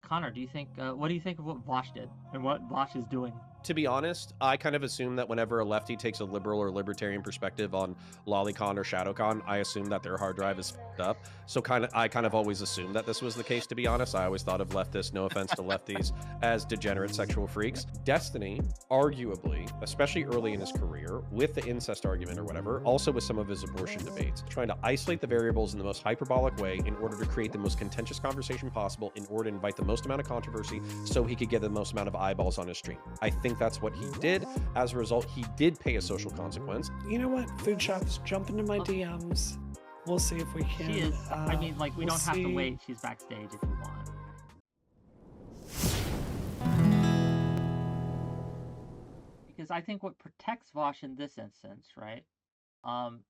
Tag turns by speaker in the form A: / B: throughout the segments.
A: Connor, do you think what do you think of what Vaush did and what Vaush is doing?
B: To be honest, I kind of assume that whenever a lefty takes a liberal or libertarian perspective on lolicon or shadowcon, I assume that their hard drive is fucked up. So I kind of always assumed that this was the case, to be honest. I always thought of leftists, no offense to lefties, as degenerate sexual freaks. Destiny, arguably, especially early in his career, with the incest argument or whatever, also with some of his abortion debates, trying to isolate the variables in the most hyperbolic way in order to create the most contentious conversation possible in order to invite the most amount of controversy so he could get the most amount of eyeballs on his stream. I think that's what he did. As a result, he did pay a social consequence.
C: You know what, Food Shops, jump into my DMs. We'll see if we can.
A: She is. I mean, like, we don't have to wait. She's backstage if you want. Because I think what protects Vaush in this instance, right,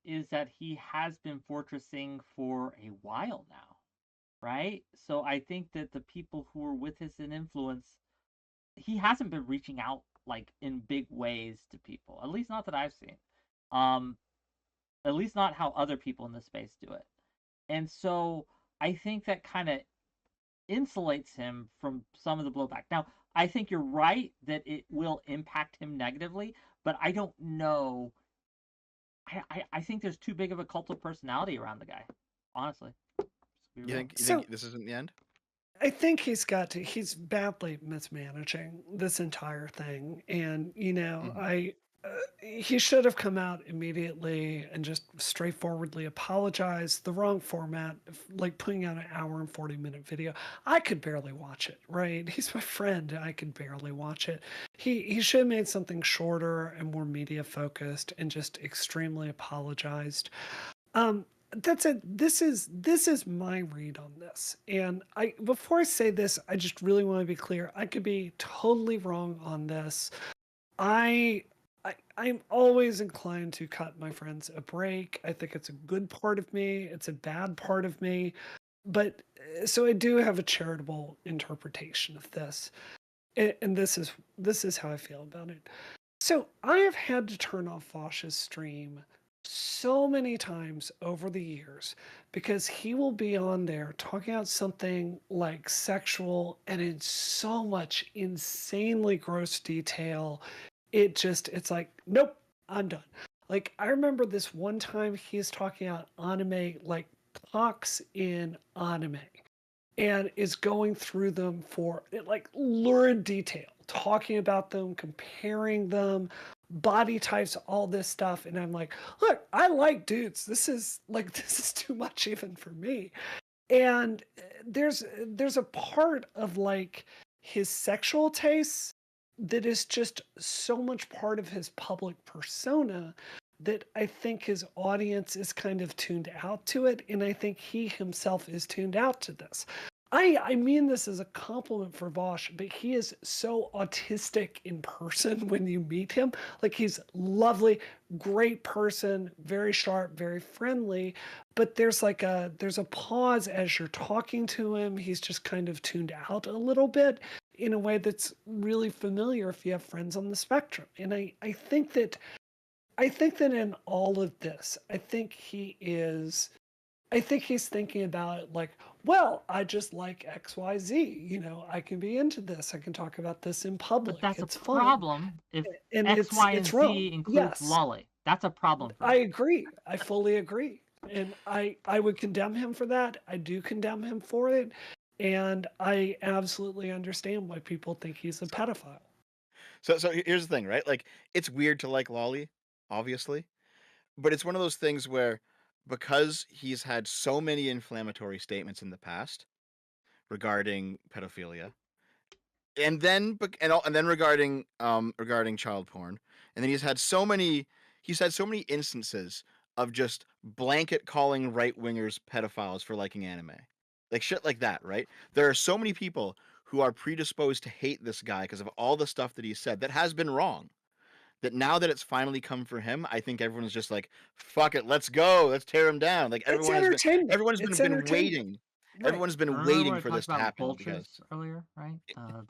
A: is that he has been fortressing for a while now, right? So I think that the people who are with his influence, he hasn't been reaching out like in big ways to people, at least not that I've seen. At least not how other people in the space do it. And so I think that kind of insulates him from some of the blowback. Now, I think you're right that it will impact him negatively, but I don't know. I think there's too big of a cult of personality around the guy, honestly.
D: You think this isn't the end?
C: I think he's badly mismanaging this entire thing. And, you know, he should have come out immediately and just straightforwardly apologized. The wrong format, like putting out an hour and 40-minute video. I could barely watch it, right? He's my friend. I could barely watch it. He should have made something shorter and more media focused and just extremely apologized. That's it. This is my read on this. And before I say this, I just really want to be clear. I could be totally wrong on this. I'm always inclined to cut my friends a break. I think it's a good part of me. It's a bad part of me. But so I do have a charitable interpretation of this. And this is how I feel about it. So I have had to turn off Vaush's stream so many times over the years because he will be on there talking about something like sexual and in so much insanely gross detail. It's like, nope, I'm done. Like, I remember this one time he's talking about anime, like cocks in anime, and is going through them for like lurid detail, talking about them, comparing them, body types, all this stuff. And I'm like, look, I like dudes. This is too much even for me. And there's a part of like his sexual tastes that is just so much part of his public persona that I think his audience is kind of tuned out to it. And I think he himself is tuned out to this. I mean this as a compliment for Vaush, but he is so autistic in person when you meet him. Like, he's lovely, great person, very sharp, very friendly. But there's a pause as you're talking to him. He's just kind of tuned out a little bit in a way that's really familiar if you have friends on the spectrum. And I think that in all of this, I think he's thinking about it like, well, I just like XYZ. You know, I can be into this. I can talk about this in public.
A: But that's
C: it's
A: a
C: fun.
A: problem if X, Y, and Z includes lolly. That's a problem for
C: I agree. I fully agree. And I would condemn him for that. I do condemn him for it. And I absolutely understand why people think he's a pedophile.
D: So here's the thing, right? Like, it's weird to like lolly, obviously. But it's one of those things where, because he's had so many inflammatory statements in the past regarding pedophilia, and then regarding child porn, and then he's had so many instances of just blanket calling right-wingers pedophiles for liking anime. Like shit like that, right? There are so many people who are predisposed to hate this guy because of all the stuff that he said that has been wrong. That now that it's finally come for him, I think everyone's just like, fuck it, let's go, let's tear him down. Like, everyone's been waiting. Right. Everyone's been waiting for this to happen.
A: Vultures earlier, right?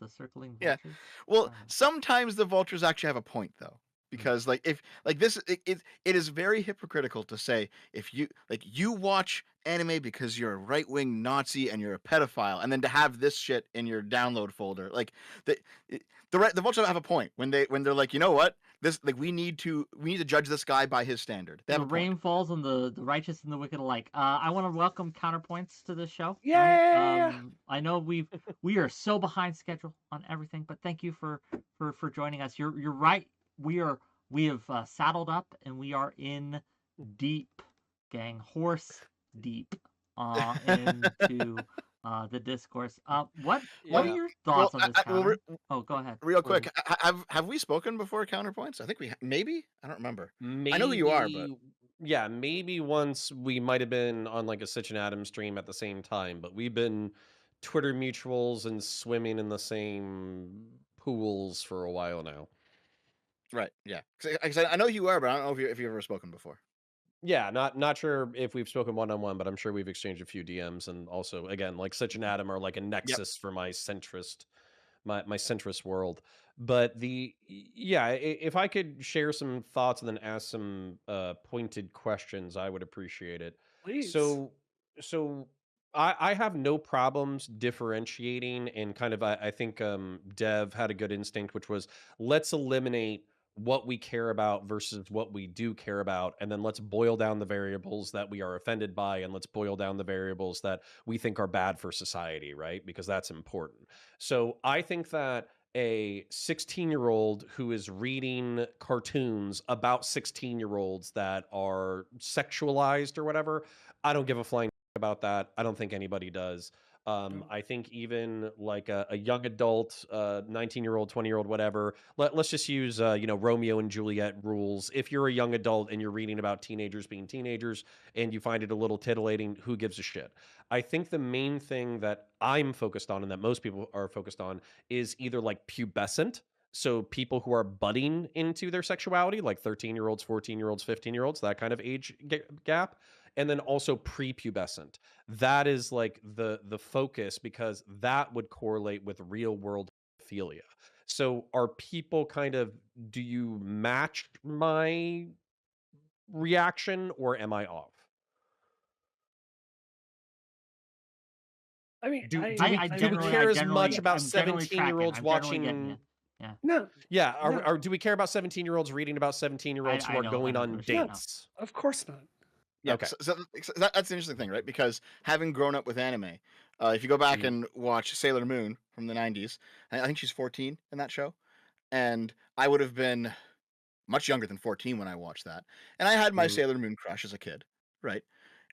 A: The circling vultures.
D: Yeah. Well, sometimes the vultures actually have a point though. Because like, if like this, it is very hypocritical to say, if you watch anime because you're a right-wing Nazi and you're a pedophile, and then to have this shit in your download folder, like the Vulture have a point when they're like, you know what, this like we need to judge this guy by his standard. They have
A: The
D: a point.
A: rain falls on the righteous and the wicked alike. I want to welcome Counterpoints to the show.
C: Yay!
A: Right? I know we are so behind schedule on everything, but thank you for joining us. You're right. We have saddled up and we are in deep, gang, horse deep, into the discourse. What are
B: Yeah.
A: your thoughts on this,
D: well,
A: Connor? Oh, go ahead.
D: Real quick, have we spoken before, Counterpoints? I think we maybe. I don't remember.
B: Maybe,
D: I know who you are, but
B: yeah, maybe once we might have been on like a Sitch and Adam stream at the same time, but we've been Twitter mutuals and swimming in the same pools for a while now.
D: right, yeah. 'Cause I know who you are, but I don't know if you've ever spoken before.
B: Yeah, not sure if we've spoken one-on-one, but I'm sure we've exchanged a few DMs, and also again, like Sitch and Adam are like a
D: Yep.
B: nexus for my centrist world. But yeah, if I could share some thoughts and then ask some pointed questions, I would appreciate it.
C: Please.
B: So I have no problems differentiating, and kind of I think Dev had a good instinct, which was let's eliminate what we care about versus what we do care about, and then let's boil down the variables that we are offended by, and let's boil down the variables that we think are bad for society, right? Because that's important. So I think that a 16-year-old who is reading cartoons about 16-year-olds that are sexualized or whatever, I don't give a flying about that. I don't think anybody does. I think even like a young adult, 19-year-old, 20-year-old, whatever. Let's just use Romeo and Juliet rules. If you're a young adult and you're reading about teenagers being teenagers and you find it a little titillating, who gives a shit? I think the main thing that I'm focused on and that most people are focused on is either like pubescent, so people who are budding into their sexuality, like 13-year-olds, 14-year-olds, 15-year-olds, that kind of age gap, and then also prepubescent. That is like the focus, because that would correlate with real world pedophilia. So are people kind of, do you match my reaction or am I off?
C: I mean,
B: Do
A: I
B: we care as much about
A: I'm generally tracking.
B: 17-year-olds
A: I'm generally getting
B: watching?
A: it. Yeah.
C: no,
B: Yeah,
C: no,
B: do we care about 17-year-olds reading about 17-year-olds who
A: I
B: are
A: don't.
B: going
A: I
B: on
A: don't give a shit, no.
B: dates?
C: of course not.
D: Yeah,
B: Okay.
D: so that's the interesting thing, right? Because having grown up with anime, if you go back and watch Sailor Moon from the 90s, I think she's 14 in that show, and I would have been much younger than 14 when I watched that, and I had my
B: Mhm.
D: Sailor Moon crush as a kid, right?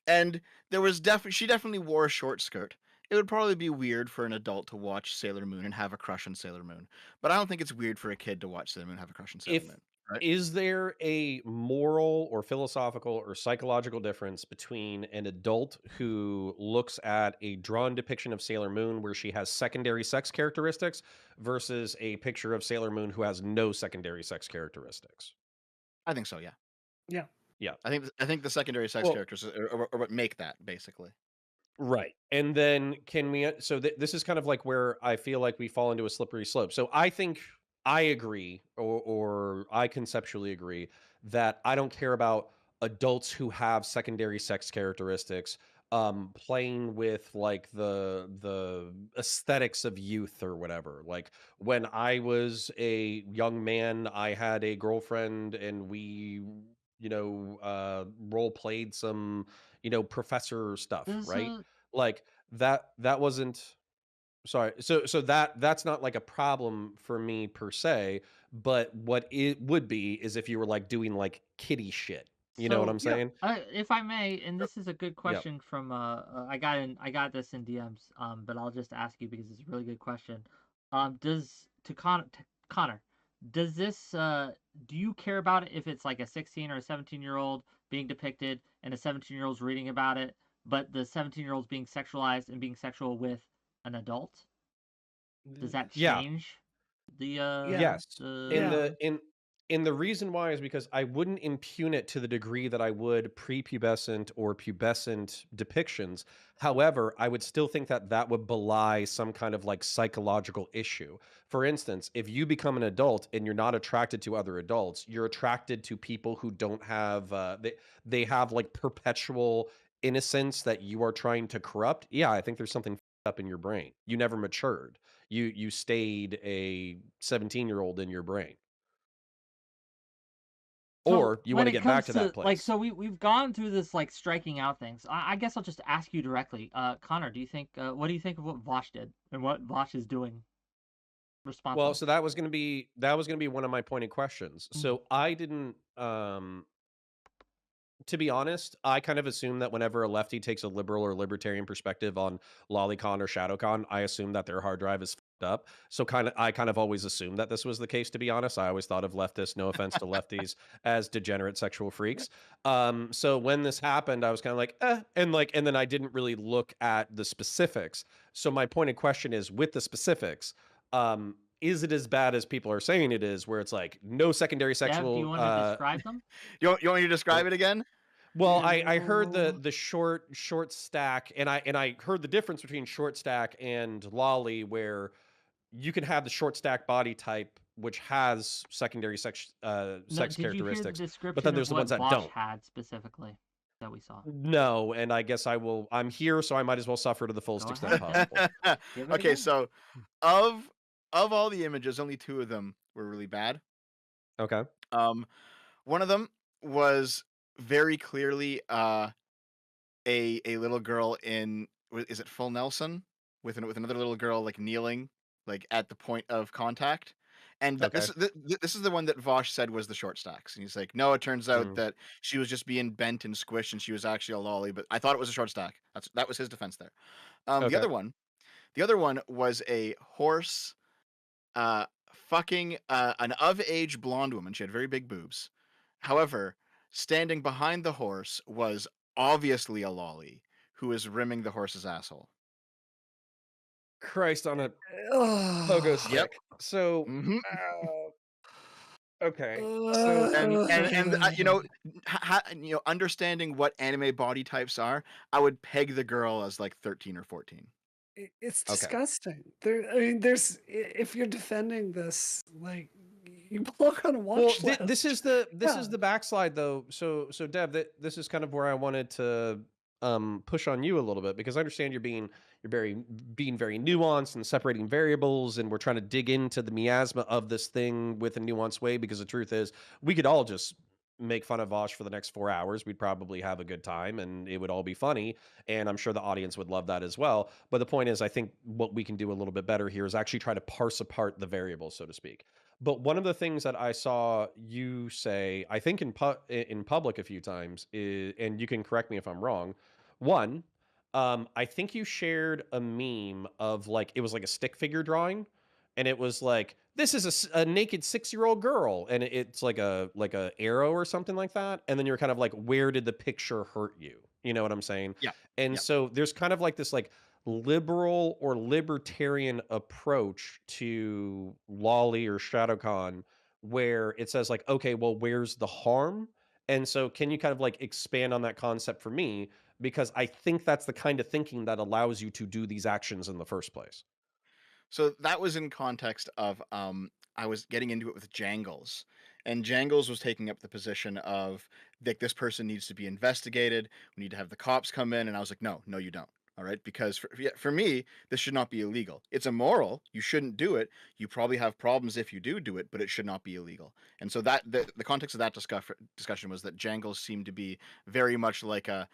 D: And there was she definitely wore a short skirt. It would probably be weird for an adult to watch Sailor Moon and have a crush on Sailor Moon, but I don't think it's weird for a kid to watch Sailor Moon and have a crush on Sailor
B: If
D: Moon, right?
B: Is there a moral or philosophical or psychological difference between an adult who looks at a drawn depiction of Sailor Moon where she has secondary sex characteristics versus a picture of Sailor Moon who has no secondary sex characteristics?
D: I think so, yeah.
C: Yeah.
B: Yeah.
D: I think the secondary sex
B: Well,
D: characters are what make that, basically.
B: right. And then can we, so this is kind of like where I feel like we fall into a slippery slope. So I think I agree, or I conceptually agree, that I don't care about adults who have secondary sex characteristics playing with like the aesthetics of youth or whatever. Like when I was a young man, I had a girlfriend and we role played some professor stuff,
A: This
B: right? Like that wasn't, sorry, so that's not like a problem for me per se, but what it would be is if you were like doing like kiddie shit, you know what I'm
A: So,
C: Yeah.
B: saying?
A: if I may, and this is a good
B: Yep.
A: question from I got this in DMs, but I'll just ask you because it's a really good question. Connor, does this do you care about it if it's like a 16 or a 17-year-old being depicted and a 17-year-old's reading about it, but the 17-year-old's being sexualized and being sexual with an adult? Does that
B: Yeah.
A: change the
C: Yeah.
B: Yes. In
C: Yeah.
B: the reason why is because I wouldn't impugn it to the degree that I would prepubescent or pubescent depictions. However, I would still think that that would belie some kind of like psychological issue. For instance, if you become an adult and you're not attracted to other adults, you're attracted to people who don't have they have like perpetual innocence that you are trying to corrupt, yeah, I think there's something up in your brain. You never matured. You stayed a 17-year-old in your brain.
A: So
B: Or you
A: when
B: want to
A: it
B: get back
A: comes
B: to
A: to
B: that place.
A: so we've gone through this like striking out things. I guess I'll just ask you directly, Connor. Do you think what do you think of what Vaush did and what Vaush is doing
B: Well,
A: responsibly?
B: so that was going to be one of my pointed questions. So I didn't to be honest, I kind of assume that whenever a lefty takes a liberal or libertarian perspective on lolicon or shadowcon, I assume that their hard drive is fucked up. So I kind of always assumed that this was the case, to be honest. I always thought of leftists, no offense to lefties, as degenerate sexual freaks. So when this happened, I was kind of like, and then I didn't really look at the specifics. So my pointed question is, with the specifics, is it as bad as people are saying it is, where it's like no secondary
A: Dev, do you
B: sexual
A: want to describe them?
D: You want me to describe it again?
B: well, I heard
C: Ew.
B: the short stack, and I heard the difference between short stack and lolly, where you can have the short stack body type, which has secondary
A: No,
B: sex
A: did you hear the
B: characteristics, but then
A: description of
B: there's the ones
A: what
B: that
A: Vaush
B: don't.
A: had specifically that we saw?
B: No, and I guess I'm here, so I might as well suffer to the fullest
A: Go
B: extent
A: ahead, Dev.
B: possible.
A: Give it
D: Okay,
A: again.
D: so of all the images, only 2 of them were really bad.
B: Okay.
D: One of them was very clearly a little girl in is it full Nelson with another little girl like kneeling like at the point of contact. And
B: Okay.
D: this is the one that Vosh said was the short stacks. And he's like, no, it turns out
B: Mm,
D: that she was just being bent and squished, and she was actually a lolly. But I thought it was a short stack. That was his defense there. The
B: okay.
D: other one was a horse uh, fucking an of age blonde woman. She had very big boobs. However, standing behind the horse was obviously a lolly who is rimming the horse's asshole.
B: Christ on a pogo
C: Ugh.
D: Yep.
B: stick. So,
D: Hmm.
B: okay. So,
D: And you know, understanding what anime body types are, I would peg the girl as like 13 or 14.
C: It's
B: okay.
C: disgusting. I mean, if you're defending this, like, you belong on a
B: Well,
C: watch list.
B: this is
C: Yeah.
B: the backslide though. So Dev, this is kind of where I wanted to push on you a little bit, because I understand being very nuanced and separating variables, and we're trying to dig into the miasma of this thing with a nuanced way, because the truth is we could all just make fun of Vosh for the next 4 hours. We'd probably have a good time and it would all be funny, and I'm sure the audience would love that as well. But the point is, I think what we can do a little bit better here is actually try to parse apart the variables, so to speak. But one of the things that I saw you say, I think in public a few times, is, and you can correct me if I'm wrong. One, I think you shared a meme of like it was like a stick figure drawing, and it was like this is a naked 6-year-old girl, and it's like a arrow or something like that. And then you're kind of like, where did the picture hurt you? You know what I'm saying?
D: Yeah.
B: And
D: Yeah.
B: so there's kind of like this like liberal or libertarian approach to lolly or shadowcon, where it says like, okay, well, where's the harm? And so can you kind of like expand on that concept for me, because I think that's the kind of thinking that allows you to do these actions in the first place.
D: So that was in context of I was getting into it with Jangles. And Jangles was taking up the position of like this person needs to be investigated. We need to have the cops come in. And I was like, no, no, you don't. All right. Because for me, this should not be illegal. It's immoral. You shouldn't do it. You probably have problems if you do it, but it should not be illegal. And so that the context of that discussion was that Jangles seemed to be very much like a,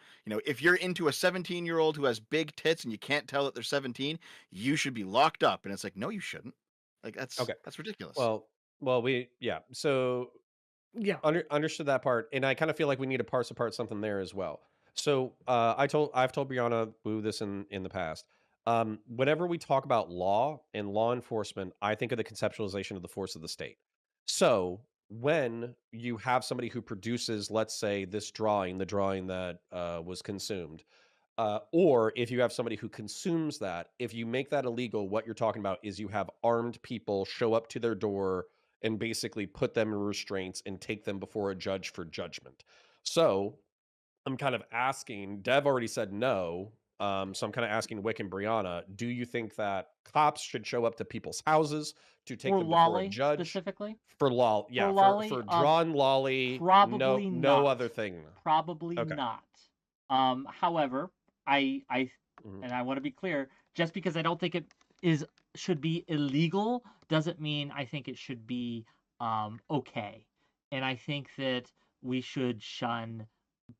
D: if you're into a 17-year-old who has big tits and you can't tell that they're 17, you should be locked up. And it's like, no, you shouldn't. Like
B: Okay.
D: that's ridiculous.
B: Well, yeah. So
C: Yeah.
B: understood that part, and I kind of feel like we need to parse apart something there as well. So I've told Brianna Wu this in the past. Whenever we talk about law and law enforcement, I think of the conceptualization of the force of the state. So when you have somebody who produces, let's say, this drawing, the drawing that was consumed, or if you have somebody who consumes that, if you make that illegal, what you're talking about is you have armed people show up to their door and basically put them in restraints and take them before a judge for judgment. So I'm kind of asking, Dev already said no. So I'm kind of asking Wick and Brianna, do you think that cops should show up to people's houses to take
A: For
B: them before a
A: lolly
B: judge?
A: specifically?
B: For law,
A: For
B: yeah,
A: lolly,
B: for drawn lolly,
A: probably
B: no
A: not.
B: other thing.
A: Probably
B: Okay.
A: not. However, I
B: Mhm.
A: and I want to be clear, just because I don't think it should be illegal doesn't mean I think it should be okay. And I think that we should shun,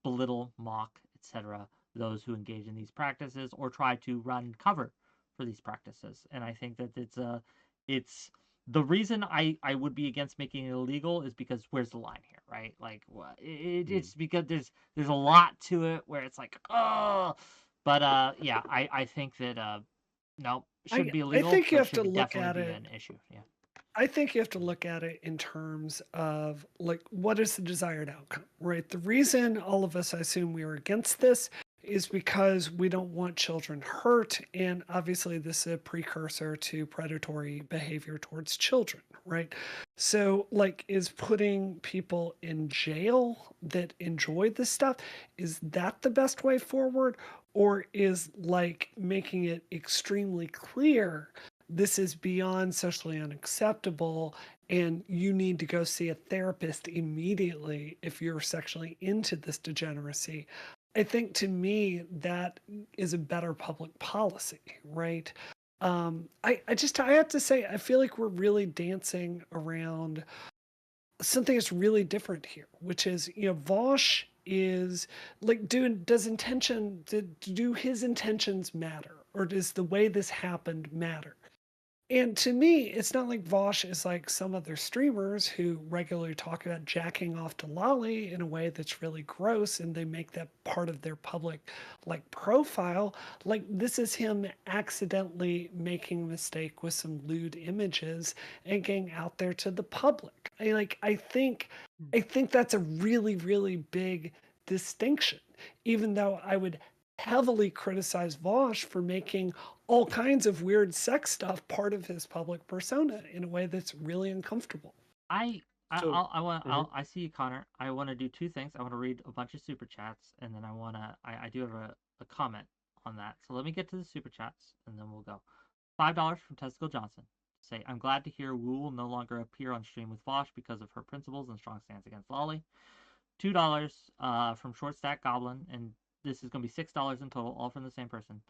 A: belittle, mock, etc. those who engage in these practices or try to run cover for these practices. And I think that it's the reason I would be against making it illegal is because where's the line here, right? Like it's because there's a lot to it where it's like, oh, but yeah, I think that no, it shouldn't be
C: I
A: illegal,
C: think you
A: but it
C: have to
A: should
C: look
A: definitely
C: at
A: be
C: it.
A: an issue. Yeah.
C: I think you have to look at it in terms of like what is the desired outcome, right? The reason all of us, I assume, we are against this is because we don't want children hurt, and obviously this is a precursor to predatory behavior towards children, right? So, like, is putting people in jail that enjoy this stuff, is that the best way forward, or is like making it extremely clear this is beyond socially unacceptable and you need to go see a therapist immediately if you're sexually into this degeneracy? I think to me that is a better public policy, right? I have to say I feel like we're really dancing around something that's really different here, which is, Vaush is like, do his intentions matter, or does the way this happened matter? And to me, it's not like Vaush is like some other streamers who regularly talk about jacking off to Lolly in a way that's really gross and they make that part of their public like profile. Like this is him accidentally making a mistake with some lewd images and getting out there to the public. I think that's a really, really big distinction, even though I would heavily criticize Vaush for making all kinds of weird sex stuff part of his public persona in a way that's really uncomfortable.
A: I
B: So,
A: I see you, Connor. I want to do two things. I want to read a bunch of super chats, and then I do have a comment on that. So let me get to the super chats, and then we'll go. $5 from Testicle Johnson. Say, I'm glad to hear Wu will no longer appear on stream with Vaush because of her principles and strong stance against Lolly. $2 from Short Stack Goblin, and this is going to be $6 in total, all from the same person.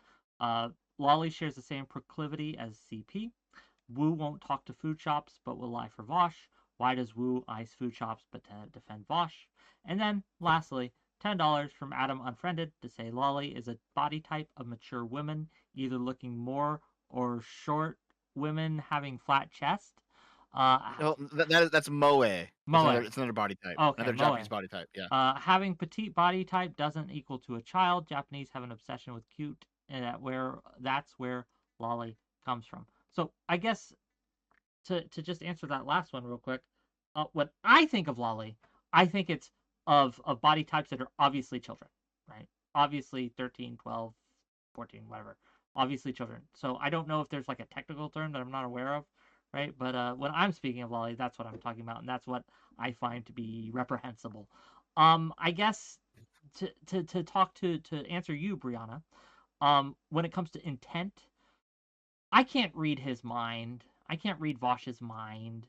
A: Lolly shares the same proclivity as CP. Wu won't talk to food shops, but will lie for Vaush. Why does Wu ice food shops but defend Vaush? And then, lastly, $10 from Adam Unfriended to say Lolly is a body type of mature women, either looking more or short women having flat chest.
D: No, that's moe.
A: Moe.
D: It's another body type,
A: Okay,
D: another
A: Moe.
D: Japanese body type. Yeah.
A: Having petite body type doesn't equal to a child. Japanese have an obsession with cute, and that's where Lolly comes from. So I guess to just answer that last one real quick, what I think of Lolly, I think it's of body types that are obviously children, right? Obviously 13, 12, 14, whatever. Obviously children. So I don't know if there's like a technical term that I'm not aware of, right? But when I'm speaking of Lolly, that's what I'm talking about, and that's what I find to be reprehensible. I guess to talk to answer you, Brianna, when it comes to intent, I can't read his mind. I can't read Vosh's mind.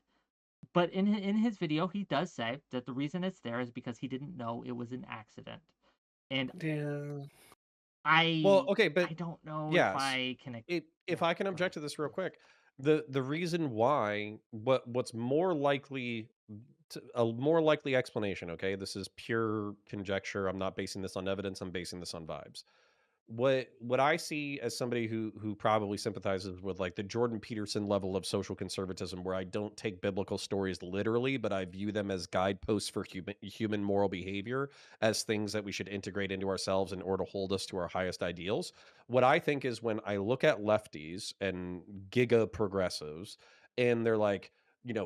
A: But in his video, he does say that the reason it's there is because he didn't know it was an accident. And
C: Yeah.
B: well,
A: I
B: okay, but
A: I don't know if
B: yes,
A: I can.
B: if
A: Yeah,
B: I can
A: go ahead.
B: object to this real quick, the reason why what's more likely a more likely explanation, okay, this is pure conjecture. I'm not basing this on evidence. I'm basing this on vibes. What I see as somebody who probably sympathizes with like the Jordan Peterson level of social conservatism, where I don't take biblical stories literally, but I view them as guideposts for human moral behavior, as things that we should integrate into ourselves in order to hold us to our highest ideals. What I think is when I look at lefties and giga progressives, and they're like,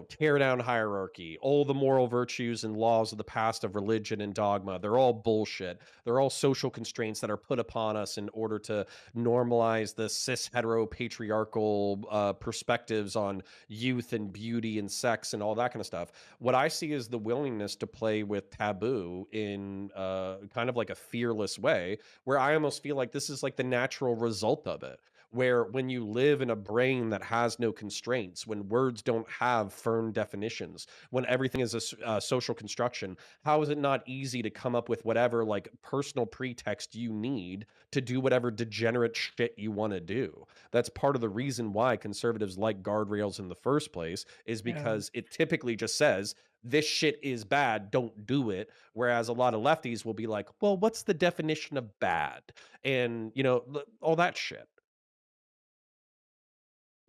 B: tear down hierarchy, all the moral virtues and laws of the past of religion and dogma, they're all bullshit. They're all social constraints that are put upon us in order to normalize the cis hetero patriarchal perspectives on youth and beauty and sex and all that kind of stuff. What I see is the willingness to play with taboo in kind of like a fearless way, where I almost feel like this is like the natural result of it. where when you live in a brain that has no constraints, when words don't have firm definitions, when everything is a social construction, how is it not easy to come up with whatever like personal pretext you need to do whatever degenerate shit you want to do? That's part of the reason why conservatives like guardrails in the first place, is because it typically just says this shit is bad, don't do it. Whereas a lot of lefties will be like, well, what's the definition of bad? And, you know, all that shit.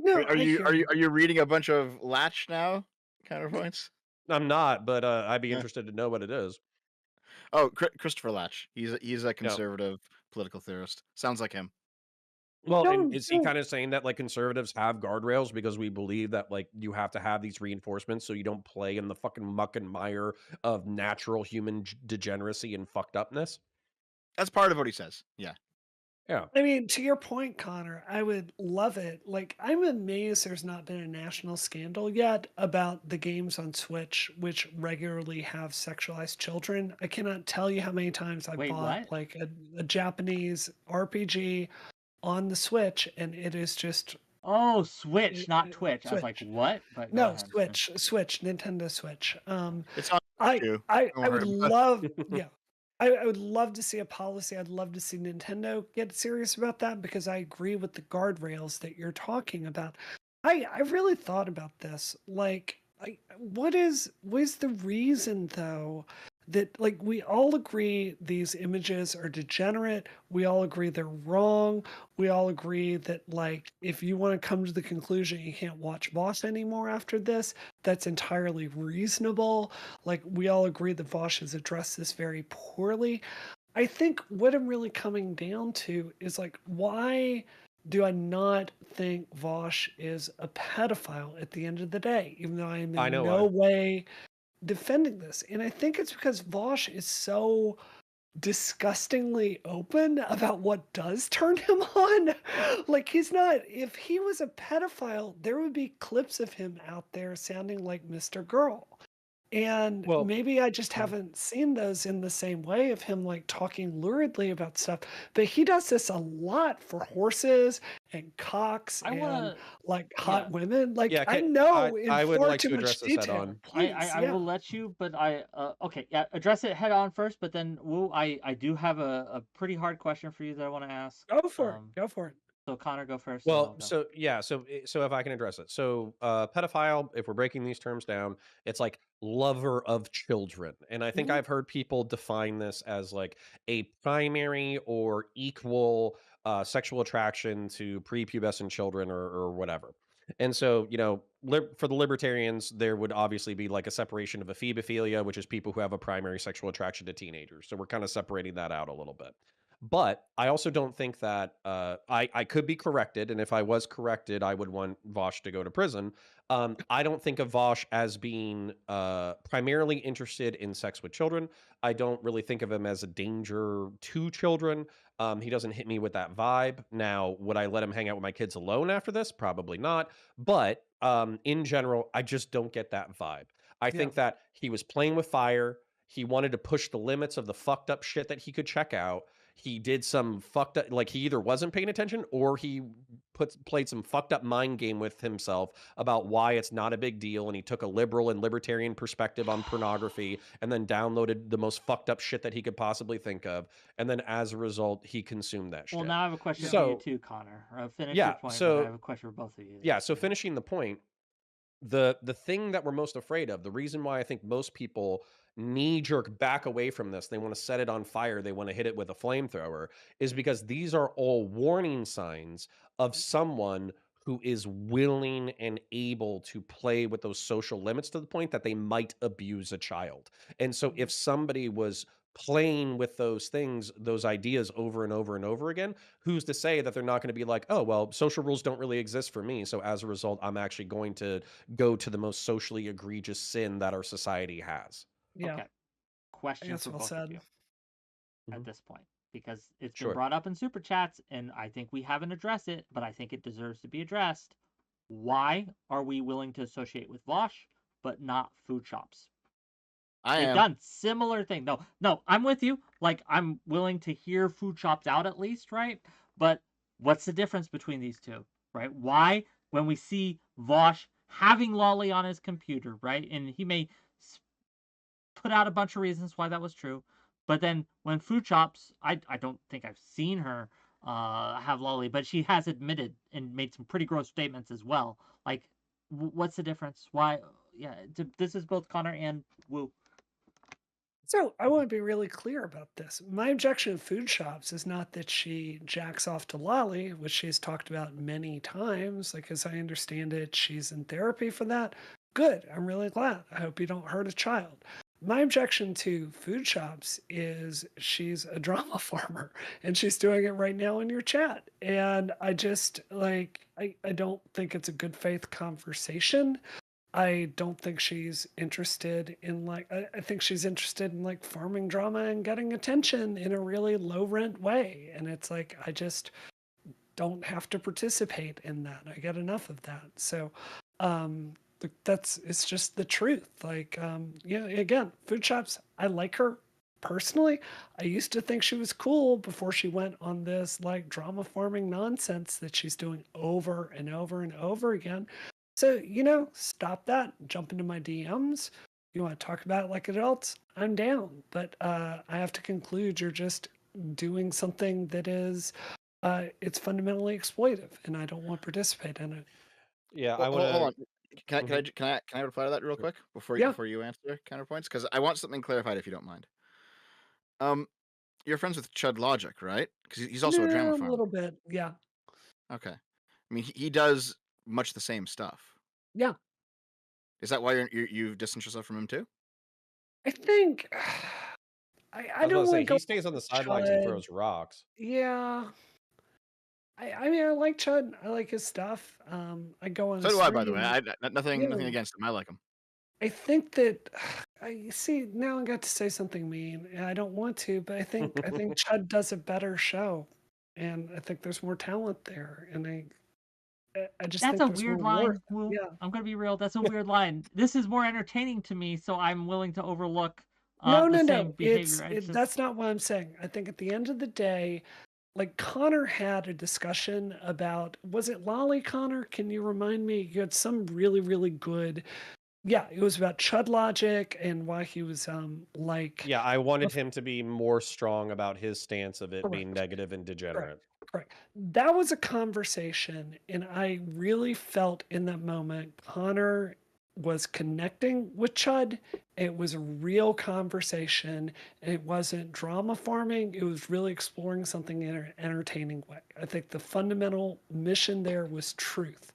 C: No,
D: Are
C: I
D: you
C: hear
D: are you
C: you.
D: are you reading a bunch of Latch now? Counterpoints?
B: I'm not, but I'd be
D: Yeah.
B: interested to know what it is.
D: Oh, Christopher Latch. He's a
B: Yeah.
D: conservative political theorist. Sounds like him.
B: Well, and
C: Don't
B: is he
C: don't
B: kind of saying that like conservatives have guardrails because we believe that like you have to have these reinforcements so you don't play in the fucking muck and mire of natural human degeneracy and fucked upness?
D: That's part of what he says. Yeah.
B: Yeah.
C: I mean, to your point, Connor, I would love it. Like, I'm amazed there's not been a national scandal yet about the games on Switch, which regularly have sexualized children. I cannot tell you how many times I
A: Wait,
C: bought
A: what?
C: like a Japanese RPG on the Switch, and it is just
A: Oh, Switch, not Twitch. I was like,
C: Switch.
A: what? But go
C: No,
A: ahead.
C: Switch, Nintendo Switch.
D: It's on
C: I
D: too. Don't
C: I
D: worry
C: would
D: about
C: love, yeah. I would love to see a policy. I'd love to see Nintendo get serious about that, because I agree with the guardrails that you're talking about. I really thought about this. Like, what is the reason though that, like, we all agree these images are degenerate. We all agree they're wrong. We all agree that, like, if you want to come to the conclusion you can't watch Vaush anymore after this, that's entirely reasonable. Like, we all agree that Vaush has addressed this very poorly. I think what I'm really coming down to is, like, why do I not think Vaush is a pedophile at the end of the day, even though I am
B: I
C: in
B: know
C: no
B: why.
C: way defending this? And I think it's because Vaush is so disgustingly open about what does turn him on. Like, he's not, if he was a pedophile, there would be clips of him out there sounding like Mr. Girl. And
B: Well,
C: maybe I just haven't seen those in the same way of him like talking luridly about stuff. But he does this a lot for horses and cocks
A: I
C: and
A: want to,
C: like
A: yeah,
C: hot women. Like,
B: yeah,
C: I
B: I
C: know in
B: I would
C: far
B: like
C: too
B: to
C: much
B: address this head
C: detail.
B: on.
C: Please,
A: I
C: yeah.
A: will let you, but okay, yeah, address it head on first, but then I do have a pretty hard question for you that I want to ask.
C: Go for it. Go for it.
A: So Connor, go first, and then
B: Well,
A: I'll go.
B: so yeah, so if I can address it. So pedophile, if we're breaking these terms down, it's like lover of children. And I think
C: Mhm.
B: I've heard people define this as like a primary or equal sexual attraction to prepubescent children or whatever. And so, you know, for the libertarians, there would obviously be like a separation of ephebophilia, which is people who have a primary sexual attraction to teenagers. So we're kind of separating that out a little bit. But I also don't think that I could be corrected, and if I was corrected, I would want Vosh to go to prison. I don't think of Vosh as being primarily interested in sex with children. I don't really think of him as a danger to children. He doesn't hit me with that vibe. Now, would I let him hang out with my kids alone after this? Probably not. But in general, I just don't get that vibe. I
C: Yeah.
B: think that he was playing with fire. He wanted to push the limits of the fucked up shit that he could check out. He did some fucked up, like he either wasn't paying attention or he played some fucked up mind game with himself about why it's not a big deal, and he took a liberal and libertarian perspective on pornography and then downloaded the most fucked up shit that he could possibly think of, and then as a result he consumed that
A: Well,
B: shit.
A: now I have a question
C: Yeah.
A: for you
B: So
A: too, Connor. Finish your
B: yeah,
A: point, but I
B: so
A: have a question for both of you.
B: yeah, so finishing the point, the thing that we're most afraid of, the reason why I think most people knee jerk back away from this, they want to set it on fire, they want to hit it with a flamethrower, is because these are all warning signs of someone who is willing and able to play with those social limits to the point that they might abuse a child. And so if somebody was playing with those things, those ideas over and over and over again, who's to say that they're not going to be like, oh, well, social rules don't really exist for me. So as a result, I'm actually going to go to the most socially egregious sin that our society has.
C: Yeah.
A: Okay, question
C: That's
A: for
C: well
A: both of
C: said.
A: you at
B: Mhm.
A: this point, because it's been
B: Sure.
A: brought up in super chats, and I think we haven't addressed it, but I think it deserves to be addressed. Why are we willing to associate with Vosh, but not food shops?
D: I
A: They've
D: am.
A: done similar thing. No, I'm with you. Like, I'm willing to hear food shops out at least, right? But What's the difference between these two, right? Why, when we see Vaush having Lolly on his computer, right, and he may put out a bunch of reasons why that was true, but then when Food Chops, I don't think I've seen her have Lolly, but she has admitted and made some pretty gross statements as well. Like, what's the difference? Why? Yeah, this is both Connor and Woo.
C: So I want to be really clear about this. My objection to Food Shops is not that she jacks off to Lolly, which she's talked about many times. Like, as I understand it, she's in therapy for that. Good. I'm really glad. I hope you don't hurt a child. My objection to Food Shops is she's a drama farmer and she's doing it right now in your chat. And I just like, I don't think it's a good faith conversation. I don't think she's interested in like I think she's interested in like farming drama and getting attention in a really low rent way. And it's like I just don't have to participate in that. I get enough of that. So it's just the truth. Like yeah, again, Food Shops, I like her personally. I used to think she was cool before she went on this like drama farming nonsense that she's doing over and over and over again. So, stop that. Jump into my DMs. You want to talk about it like adults? I'm down. But I have to conclude you're just doing something that is, it's fundamentally exploitive, and I don't want to participate in it.
B: Yeah,
D: Well,
B: I want
D: hold on.
B: to.
D: Can I reply to that real quick
C: Yeah.
D: before you answer counterpoints? Because I want something clarified if you don't mind. You're friends with Chud Logic, right? Because he's also a drama
C: A
D: farmer.
C: little bit. Yeah.
D: Okay. I mean, he does much the same stuff.
C: Yeah.
D: Is that why you've distanced yourself from him too?
C: I think I
B: was
C: don't
B: about to say
C: want to go
B: he stays on the sidelines and
C: Chud.
B: throws rocks.
C: Yeah. I mean, I like Chud. I like his stuff. I go on.
D: So do I, by the way. Nothing
C: Yeah.
D: against him. I like him.
C: I think that I see now I got to say something mean. And I don't want to, but I think Chud does a better show, and I think there's more talent there, and I just
A: That's
C: think
A: a
C: there's
A: weird
C: more worth.
A: line, Woo.
C: Yeah.
A: I'm gonna be real. That's a weird line. This is more entertaining to me, so I'm willing to overlook
C: No.
A: the same behavior.
C: That's not what I'm saying. I think at the end of the day, like Connor had a discussion about, was it Lolly, Connor? Can you remind me? You had some really, really good. Yeah, it was about Chud Logic and why he was like.
B: Yeah, I wanted him to be more strong about his stance of it
C: Correct.
B: being negative and degenerate.
C: Correct. That was a conversation, and I really felt in that moment Connor was connecting with Chud. It was a real conversation. It wasn't drama farming. It was really exploring something in an entertaining way. I think the fundamental mission there was truth.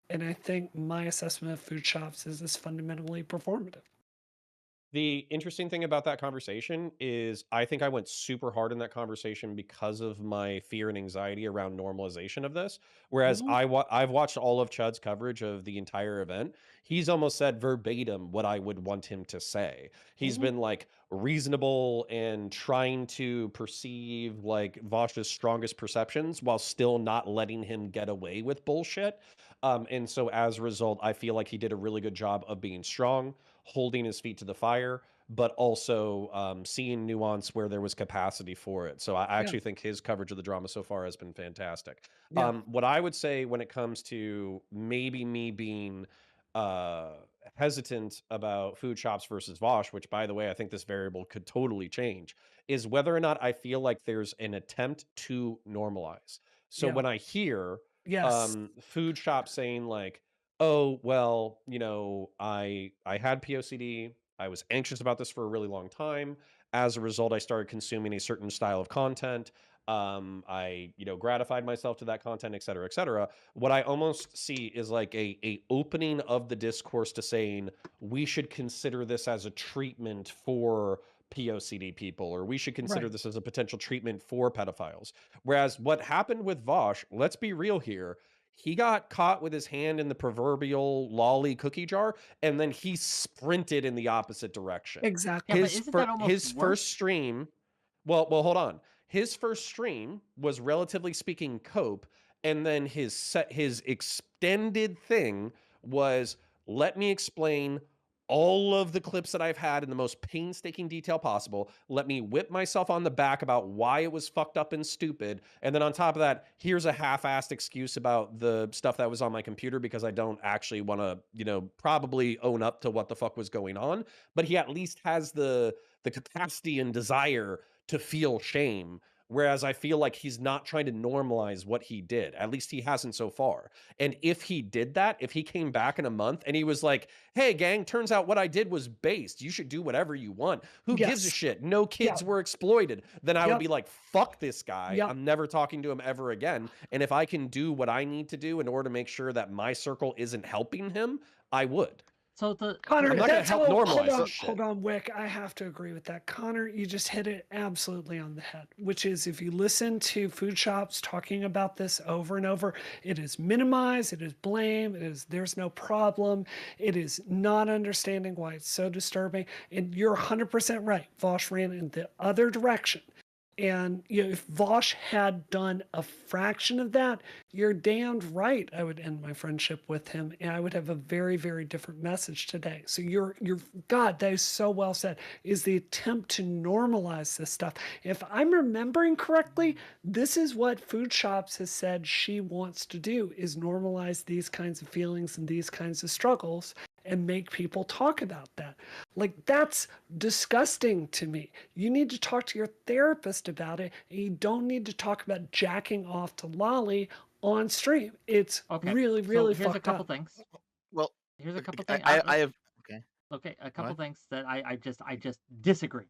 C: And I think my assessment of Food Shops is this fundamentally performative.
B: The interesting thing about that conversation is I think I went super hard in that conversation because of my fear and anxiety around normalization of this. Whereas I've watched all of Chud's coverage of the entire event. He's almost said verbatim what I would want him to say. He's been like reasonable and trying to perceive like Vosh's strongest perceptions while still not letting him get away with bullshit. And so as a result, I feel like he did a really good job of being strong, holding his feet to the fire, but also seeing nuance where there was capacity for it. So I actually think his coverage of the drama so far has been fantastic.
C: Yeah.
B: What I would say when it comes to maybe me being hesitant about Food Shops versus Vosh, which by the way, I think this variable could totally change, is whether or not I feel like there's an attempt to normalize. So when I hear
C: Yes.
B: Food Shop saying like, oh well, I had POCD, I was anxious about this for a really long time, as a result I started consuming a certain style of content, I gratified myself to that content, et cetera, et cetera. What I almost see is like a opening of the discourse to saying we should consider this as a treatment for POCD people, or we should consider this as a potential treatment for pedophiles. Whereas what happened with Vaush, let's be real here, he got caught with his hand in the proverbial lolly cookie jar, and then he sprinted in the opposite direction.
C: Exactly.
A: Yeah, but isn't that almost
B: His
A: worse?
B: first stream, well, hold on. His first stream was relatively speaking cope, and then his extended thing was let me explain all of the clips that I've had in the most painstaking detail possible. Let me whip myself on the back about why it was fucked up and stupid. And then on top of that, here's a half-assed excuse about the stuff that was on my computer because I don't actually want to, probably own up to what the fuck was going on. But he at least has the capacity and desire to feel shame. Whereas I feel like he's not trying to normalize what he did. At least he hasn't so far. And if he did that, if he came back in a month and he was like, hey, gang, turns out what I did was based. You should do whatever you want. Who gives a
C: Yes.
B: shit? No kids
C: Yep.
B: were exploited. Then I would
C: Yep.
B: be like, fuck this guy.
C: Yep.
B: I'm never talking to him ever again. And if I can do what I need to do in order to make sure that my circle isn't helping him, I would.
A: So the
C: Connor,
B: I'm not gonna
C: that's
B: help normalize this
C: hold
B: shit.
C: on, Wick. I have to agree with that. Connor, you just hit it absolutely on the head, which is if you listen to food shops talking about this over and over, it is minimize, it is blame, it is there's no problem, it is not understanding why it's so disturbing. And you're 100% right. Vaush ran in the other direction. And if Vaush had done a fraction of that, you're damned right I would end my friendship with him, and I would have a very, very different message today. So you're God, that is so well said. Is the attempt to normalize this stuff. If I'm remembering correctly, this is what Food Shops has said she wants to do: is normalize these kinds of feelings and these kinds of struggles and make people talk about that. Like, that's disgusting to me. You need to talk to your therapist about it, and you don't need to talk about jacking off to Lolly on stream. It's
A: okay.
C: really, really
A: so here's
C: fucked
A: a couple
C: up.
A: things.
D: Well,
A: Here's a couple things.
D: I have okay.
A: Okay, a couple
D: What?
A: things that I just disagree.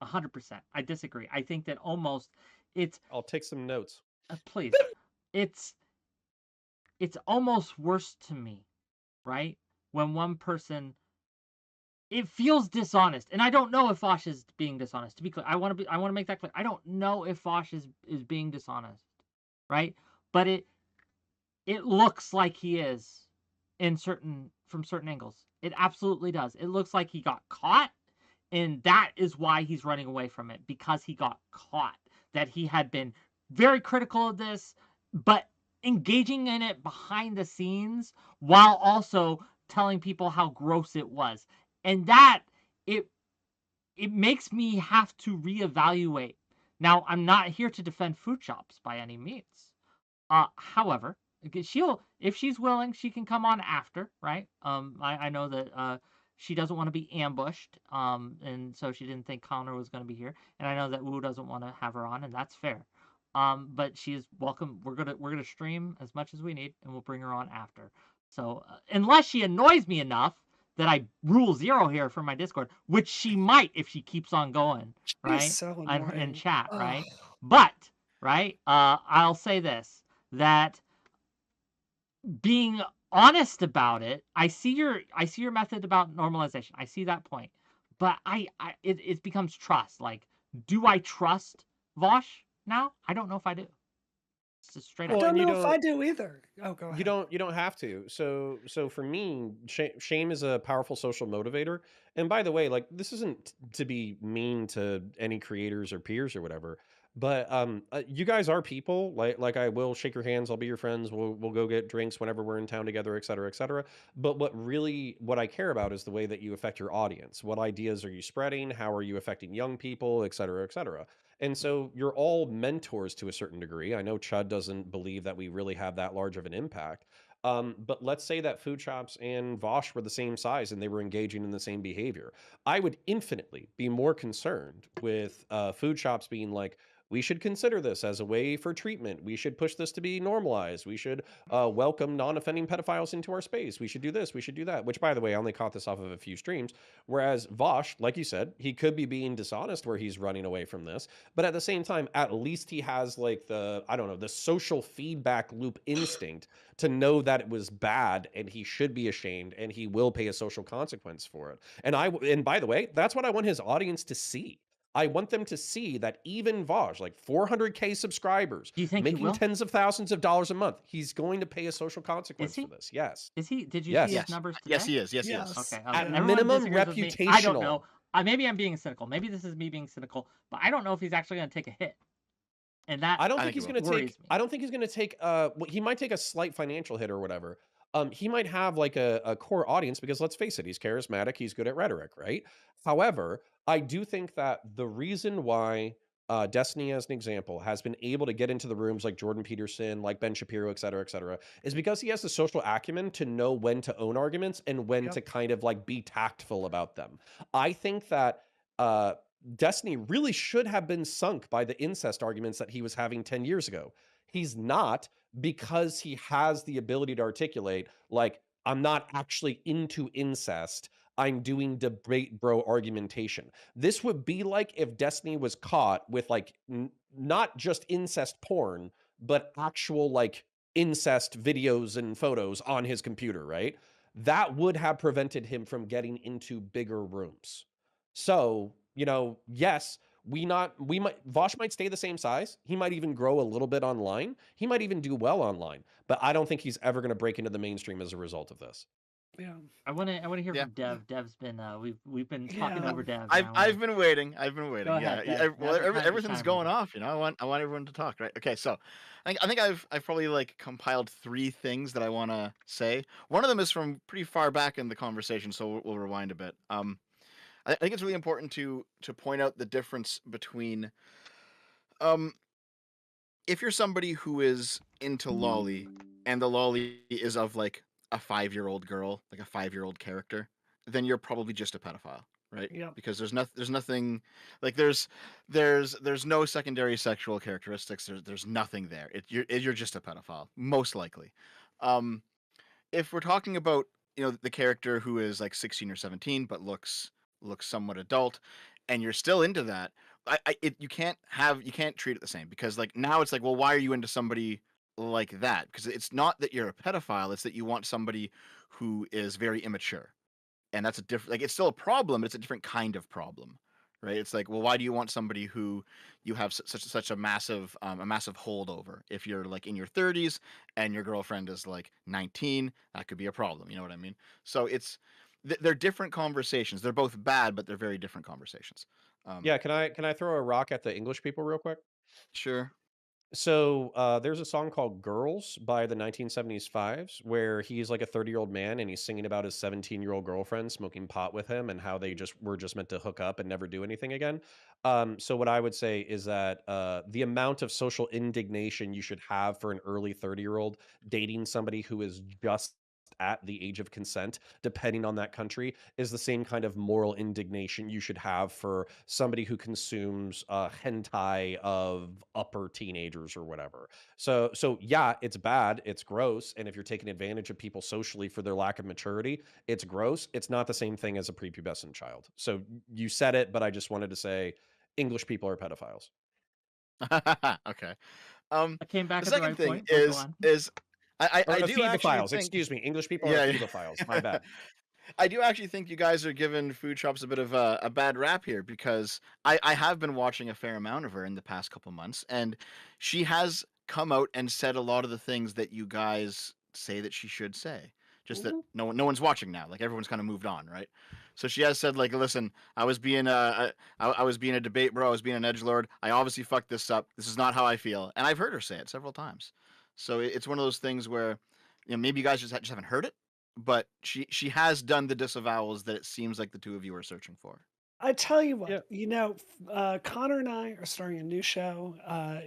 A: 100%. I disagree. I think that almost it's
B: I'll take some notes.
A: please. It's almost worse to me, right? When one person, it feels dishonest, and I don't know if Vaush is being dishonest. To be clear, I want to make that clear. I don't know if Vaush is being dishonest, right? But it looks like he is from certain angles. It absolutely does. It looks like he got caught, and that is why he's running away from it, because he got caught. That he had been very critical of this, but engaging in it behind the scenes while also telling people how gross it was. And that it makes me have to reevaluate. Now, I'm not here to defend food shops by any means. However, if she's willing, she can come on after, right? I know that she doesn't want to be ambushed, and so she didn't think Connor was going to be here, and I know that Wu doesn't want to have her on, and that's fair. But she is welcome. We're gonna stream as much as we need, and we'll bring her on after. So unless she annoys me enough that I rule 0 here for my Discord, which she might if she keeps on going, right?
C: So
A: in chat,
C: Ugh.
A: right? But right, I'll say this, that being honest about it, I see your method about normalization. I see that point, but it becomes trust. Like, do I trust Vaush now? I don't know if I do. It's just straight
C: I
A: up.
B: Well,
C: don't
B: and you
C: know if I do either. Oh, go ahead.
B: You don't have to. So for me, shame is a powerful social motivator. And by the way, like, this isn't to be mean to any creators or peers or whatever, but you guys are people. Like, I will shake your hands. I'll be your friends. We'll go get drinks whenever we're in town together, et cetera, et cetera. But what I care about is the way that you affect your audience. What ideas are you spreading? How are you affecting young people, et cetera, et cetera. And so you're all mentors to a certain degree. I know Chud doesn't believe that we really have that large of an impact. But let's say that food shops and Vaush were the same size and they were engaging in the same behavior. I would infinitely be more concerned with food shops being like, we should consider this as a way for treatment. We should push this to be normalized. We should welcome non-offending pedophiles into our space. We should do this. We should do that. Which, by the way, I only caught this off of a few streams. Whereas Vaush, like you said, he could be being dishonest where he's running away from this. But at the same time, at least he has like the social feedback loop instinct to know that it was bad and he should be ashamed and he will pay a social consequence for it. And by the way, that's what I want his audience to see. I want them to see that even Vaush, like 400K subscribers,
A: Do you think he
B: making
A: will?
B: tens of thousands of dollars a month, he's going to pay a social consequence
A: he?
B: for this. Yes.
A: Is he? Did you
B: Yes.
A: see
D: Yes.
A: his numbers today?
D: Yes, he is. Yes, he
C: Yes.
D: is.
A: Okay.
B: At
A: Everyone
B: minimum,
A: disagrees with me. I don't
B: reputational.
A: know. Maybe I'm being cynical. Maybe this is me being cynical, but I don't know if he's actually going to take a hit. And that
B: I don't
D: I
B: think
D: think
B: he's
D: he
B: going to
A: worries
B: take.
A: me.
B: I don't think he's going to take. Well, he might take a slight financial hit or whatever. he might have like a core audience because let's face it, he's charismatic, he's good at rhetoric, right? However, I do think that the reason why Destiny, as an example, has been able to get into the rooms like Jordan Peterson, like Ben Shapiro, et cetera, is because he has the social acumen to know when to own arguments and when
C: Yep.
B: to kind of like be tactful about them. I think that uh, Destiny really should have been sunk by the incest arguments that he was having 10 years ago. He's not, because he has the ability to articulate, like, I'm not actually into incest. I'm doing debate bro argumentation. This would be like if Destiny was caught with like not just incest porn, but actual like incest videos and photos on his computer, right? That would have prevented him from getting into bigger rooms. So, yes, we might Vosh might stay the same size. He might even grow a little bit online. He might even do well online, but I don't think he's ever going to break into the mainstream as a result of this.
C: Yeah.
A: I want to hear
D: Yeah.
A: from Dev. Dev's been we've been talking
C: Yeah.
A: over Dev.
D: I've been waiting. I've been waiting.
A: Go
D: Yeah.
A: ahead, Dev.
D: Well,
A: Now's the time to
D: everything's
A: shine,
D: going
A: brother.
D: off. I want everyone to talk, right? Okay. So, I think I've probably like compiled 3 things that I want to say. One of them is from pretty far back in the conversation, so we'll rewind a bit. I think it's really important to point out the difference between um if you're somebody who is into lolly and the lolly is of like a 5-year-old girl, like a 5-year-old character, then you're probably just a pedophile, right?
C: Yep.
D: Because there's nothing like there's no secondary sexual characteristics. There's nothing there. You're just a pedophile, most likely. Um, if we're talking about the character who is like 16 or 17 but looks somewhat adult, and you're still into that, you can't treat it the same, because like now it's like, well, why are you into somebody like that? Because it's not that you're a pedophile, it's that you want somebody who is very immature, and that's a different, like, it's still a problem, but it's a different kind of problem, right? It's like, well, why do you want somebody who you have such a massive hold over? If you're like in your 30s and your girlfriend is like 19, that could be a problem, you know what I mean? So they're different conversations. They're both bad, but they're very different conversations.
B: Yeah, can I throw a rock at the English people real quick?
D: Sure.
B: So there's a song called "Girls" by the 1970s Fives, where he's like a 30-year-old man and he's singing about his 17-year-old girlfriend smoking pot with him and how they just were just meant to hook up and never do anything again. So what I would say is that the amount of social indignation you should have for an early 30-year-old dating somebody who is just at the age of consent, depending on that country, is the same kind of moral indignation you should have for somebody who consumes hentai of upper teenagers or whatever. So yeah, it's bad, it's gross, and if you're taking advantage of people socially for their lack of maturity, it's gross. It's not the same thing as a prepubescent child. So you said it, but I just wanted to say English people are pedophiles.
D: Okay.
A: I came back
D: The
A: at the
D: second
A: right
D: thing
A: point, but go on.
D: is
B: Or
D: I do actually
B: phebophiles,
D: think,
B: excuse me. English people are
D: yeah,
B: phebophiles. My bad.
D: I do actually think you guys are giving food shops a bit of a bad rap here, because I have been watching a fair amount of her in the past couple months, and she has come out and said a lot of the things that you guys say that she should say. Just that no one's watching now. Like, everyone's kind of moved on, right? So she has said, like, listen, I was being I was being a debate bro. I was being an edgelord. I obviously fucked this up. This is not how I feel, and I've heard her say it several times. So it's one of those things where, maybe you guys just haven't heard it, but she has done the disavowals that it seems like the two of you are searching for.
C: I tell you
B: Yeah.
C: what, Connor and I are starting a new show.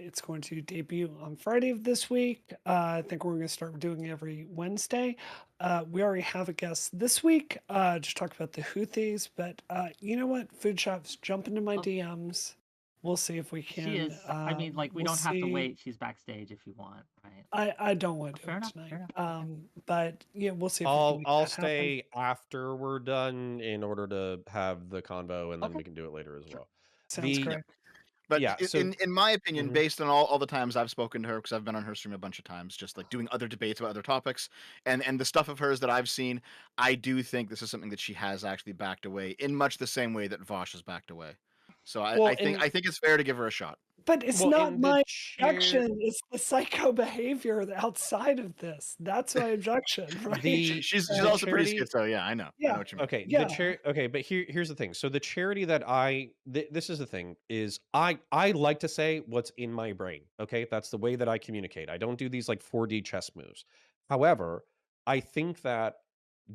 C: It's going to debut on Friday of this week. I think we're going to start doing it every Wednesday. We already have a guest this week, just talk about the Houthis. But you know what? Food shops, jump into my
A: Oh.
C: DMs. We'll see if we can.
A: She is. I mean, like, we
C: we'll
A: don't have to
C: see.
A: wait. She's backstage if you want, right?
C: I don't want to do
A: Fair
C: it
A: enough.
C: tonight.
A: Fair enough. Okay.
C: But yeah, we'll see if we can
B: I'll
C: make
B: I'll
C: that happen.
B: stay after we're done in order to have the convo, and then
A: Okay.
B: we can do it later as well.
C: Sounds
B: The
C: great.
D: But
B: yeah, so
D: in my opinion,
B: Mhm.
D: based on all the times I've spoken to her, because I've been on her stream a bunch of times, just like doing other debates about other topics, and the stuff of hers that I've seen, I do think this is something that she has actually backed away in much the same way that Vosh has backed away. So
B: Well,
D: I think it's fair to give her a shot.
C: But it's
B: well,
C: not
B: in the
C: my
B: chair,
C: objection, it's the psycho behavior outside of this. That's my objection, right?
D: She's
B: the
D: also pretty
B: charity.
D: schizo. Yeah, I know. I
C: Yeah,
D: know what you mean.
B: Okay,
C: yeah.
B: okay, but here's the thing. So the charity that this is the thing, is I like to say what's in my brain. Okay, that's the way that I communicate. I don't do these like 4D chess moves. However, I think that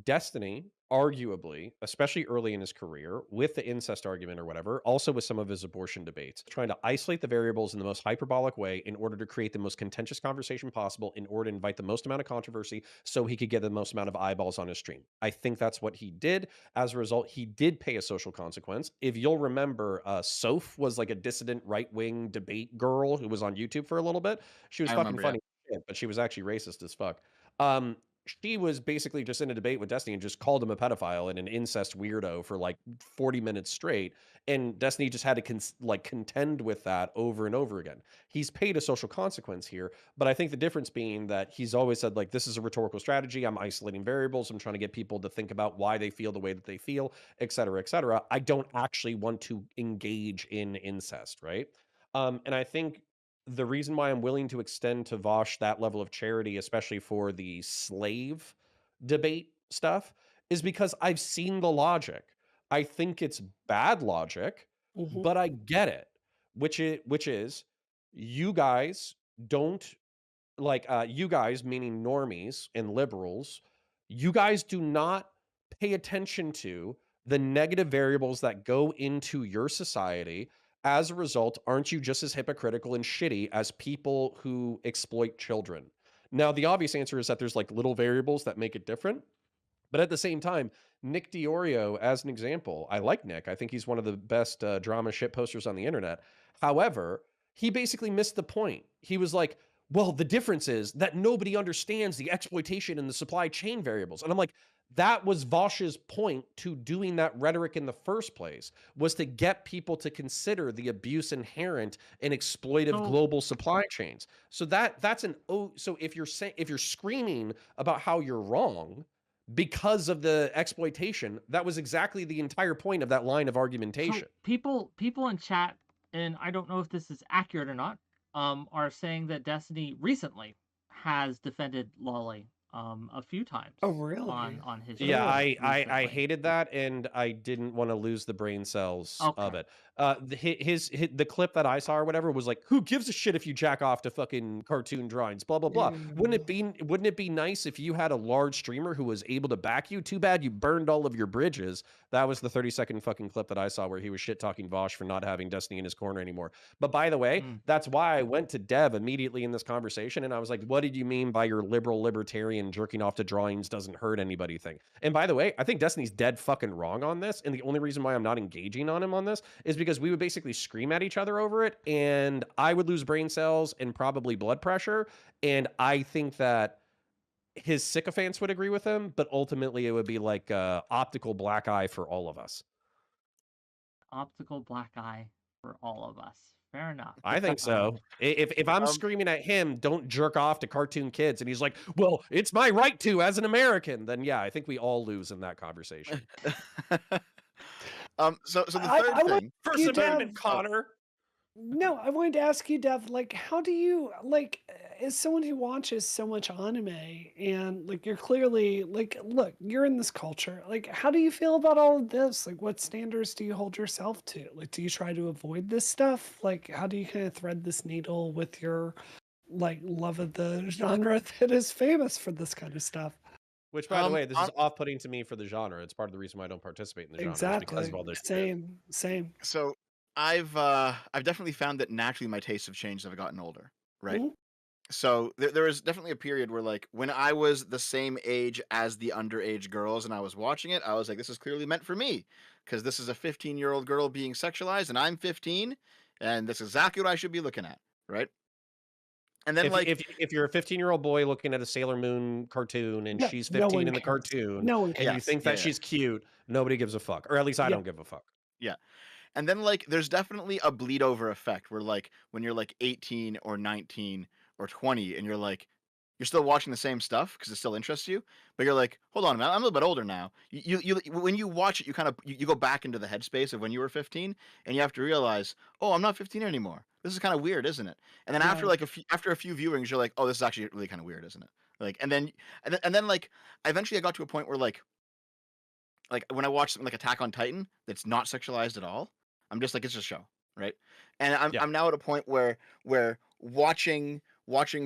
B: Destiny, arguably, especially early in his career, with the incest argument or whatever, also with some of his abortion debates, trying to isolate the variables in the most hyperbolic way in order to create the most contentious conversation possible, in order to invite the most amount of controversy so he could get the most amount of eyeballs on his stream. I think that's what he did. As a result, he did pay a social consequence. If you'll remember, Soph was like a dissident right-wing debate girl who was on YouTube for a little bit. She was
D: I
B: fucking
D: remember, yeah.
B: funny, but she was actually racist as fuck. Um, she was basically just in a debate with Destiny and just called him a pedophile and an incest weirdo for like 40 minutes straight. And Destiny just had to contend with that over and over again. He's paid a social consequence here, but I think the difference being that he's always said, like, this is a rhetorical strategy. I'm isolating variables. I'm trying to get people to think about why they feel the way that they feel, et cetera, et cetera. I don't actually want to engage in incest, right? And I think the reason why I'm willing to extend to Vaush that level of charity, especially for the slave debate stuff, is because I've seen the logic. I think it's bad logic,
C: Mhm.
B: but I get it. Which is you guys don't you guys, meaning normies and liberals, you guys do not pay attention to the negative variables that go into your society. As a result, aren't you just as hypocritical and shitty as people who exploit children? Now, the obvious answer is that there's like little variables that make it different. But at the same time, Nick Diorio, as an example, I like Nick. I think he's one of the best drama shit posters on the internet. However, he basically missed the point. He was like, well, the difference is that nobody understands the exploitation and the supply chain variables. And I'm like, that was Vaush's point to doing that rhetoric in the first place, was to get people to consider the abuse inherent in exploitive
A: So
B: global supply chains. So that's so if you're screaming about how you're wrong because of the exploitation, that was exactly the entire point of that line of
A: so
B: argumentation.
A: people in chat, and I don't know if this is accurate or not, are saying that Destiny recently has defended Lolly a few times
C: Oh, really?
A: on his
B: Yeah,
A: stream
B: I
A: recently.
B: hated that, and I didn't want to lose the brain cells of
A: Okay.
B: it. The clip that I saw or whatever was like, who gives a shit if you jack off to fucking cartoon drawings, blah blah blah. Wouldn't it be nice if you had a large streamer who was able to back you? Too bad you burned all of your bridges. That was the 30-second fucking clip that I saw where he was shit talking Vaush for not having Destiny in his corner anymore. But by the way,
A: Mm.
B: that's why I went to Dev immediately in this conversation, and I was like, what did you mean by your liberal libertarian jerking off to drawings doesn't hurt anybody thing? And by the way, I think Destiny's dead fucking wrong on this. And the only reason why I'm not engaging on him on this is because we would basically scream at each other over it, and I would lose brain cells and probably blood pressure. And I think that his sycophants would agree with him, but ultimately it would be like optical black eye for all of us.
A: Optical black eye for all of us. Fair enough.
B: I think so. If I'm screaming at him, don't jerk off to cartoon kids, and he's like, well, it's my right to as an American, then yeah, I think we all lose in that conversation.
D: So the third thing.
B: First Amendment, Connor.
C: No, I wanted to ask you, Dev, like, how do you, like, as someone who watches so much anime and, like, you're clearly, like, look, you're in this culture. Like, how do you feel about all of this? Like, what standards do you hold yourself to? Like, do you try to avoid this stuff? Like, how do you kind of thread this needle with your, like, love of the genre that is famous for this kind of stuff?
B: Which, by the way, this is off-putting to me for the genre. It's part of the reason why I don't participate in the genre.
C: Exactly.
B: Because of all this
C: Same.
D: So I've definitely found that naturally my tastes have changed as I've gotten older, right?
C: Mhm.
D: So there was definitely a period where, like, when I was the same age as the underage girls and I was watching it, I was like, this is clearly meant for me because this is a 15-year-old girl being sexualized and I'm 15 and that's exactly what I should be looking at, right? And then
B: if you're a 15-year-old boy looking at a Sailor Moon cartoon and
C: Yeah,
B: she's
C: no
B: 15
C: one
B: in the
C: cares.
B: cartoon,
C: No one
B: and you
C: cares.
B: think that she's cute, nobody gives a fuck, or at least I
C: Yeah.
B: don't give a fuck.
D: Yeah. And then, like, there's definitely a bleed over effect where, like, when you're like 18 or 19 or 20 and you're still watching the same stuff because it still interests you, but you're like, hold on, man, I'm a little bit older now. You when you watch it, you kind of you go back into the headspace of when you were 15, and you have to realize, oh, I'm not 15 anymore. This is kind of weird, isn't it? And then after
C: Right.
D: after a few viewings, you're like, oh, this is actually really kind of weird, isn't it? Like, and then like eventually I got to a point where like when I watch something like Attack on Titan that's not sexualized at all, I'm just like, it's just a show, right? And
B: Yeah.
D: I'm now at a point where watching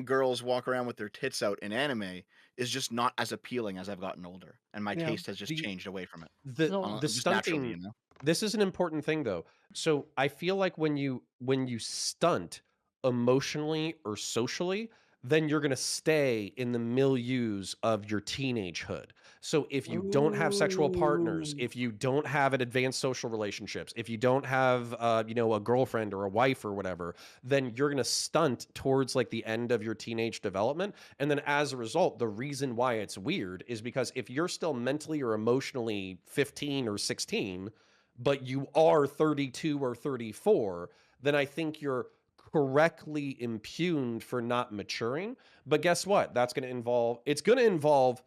D: girls walk around with their tits out in anime is just not as appealing as I've gotten older, and my
C: Yeah.
D: taste has just
B: The
D: changed away from it.
A: So
B: the
D: Just naturally,
B: stunting,
D: you know.
B: this is an important thing though. So I feel like when you stunt emotionally or socially, then you're going to stay in the milieus of your teenagehood. So if you don't have sexual partners,
C: Ooh.
B: if you don't have an advanced social relationships, if you don't have you know, a girlfriend or a wife or whatever, then you're going to stunt towards like the end of your teenage development. And then as a result, the reason why it's weird is because if you're still mentally or emotionally 15 or 16, but you are 32 or 34, then I think you're correctly impugned for not maturing. But guess what? That's going to involve, it's going to involve,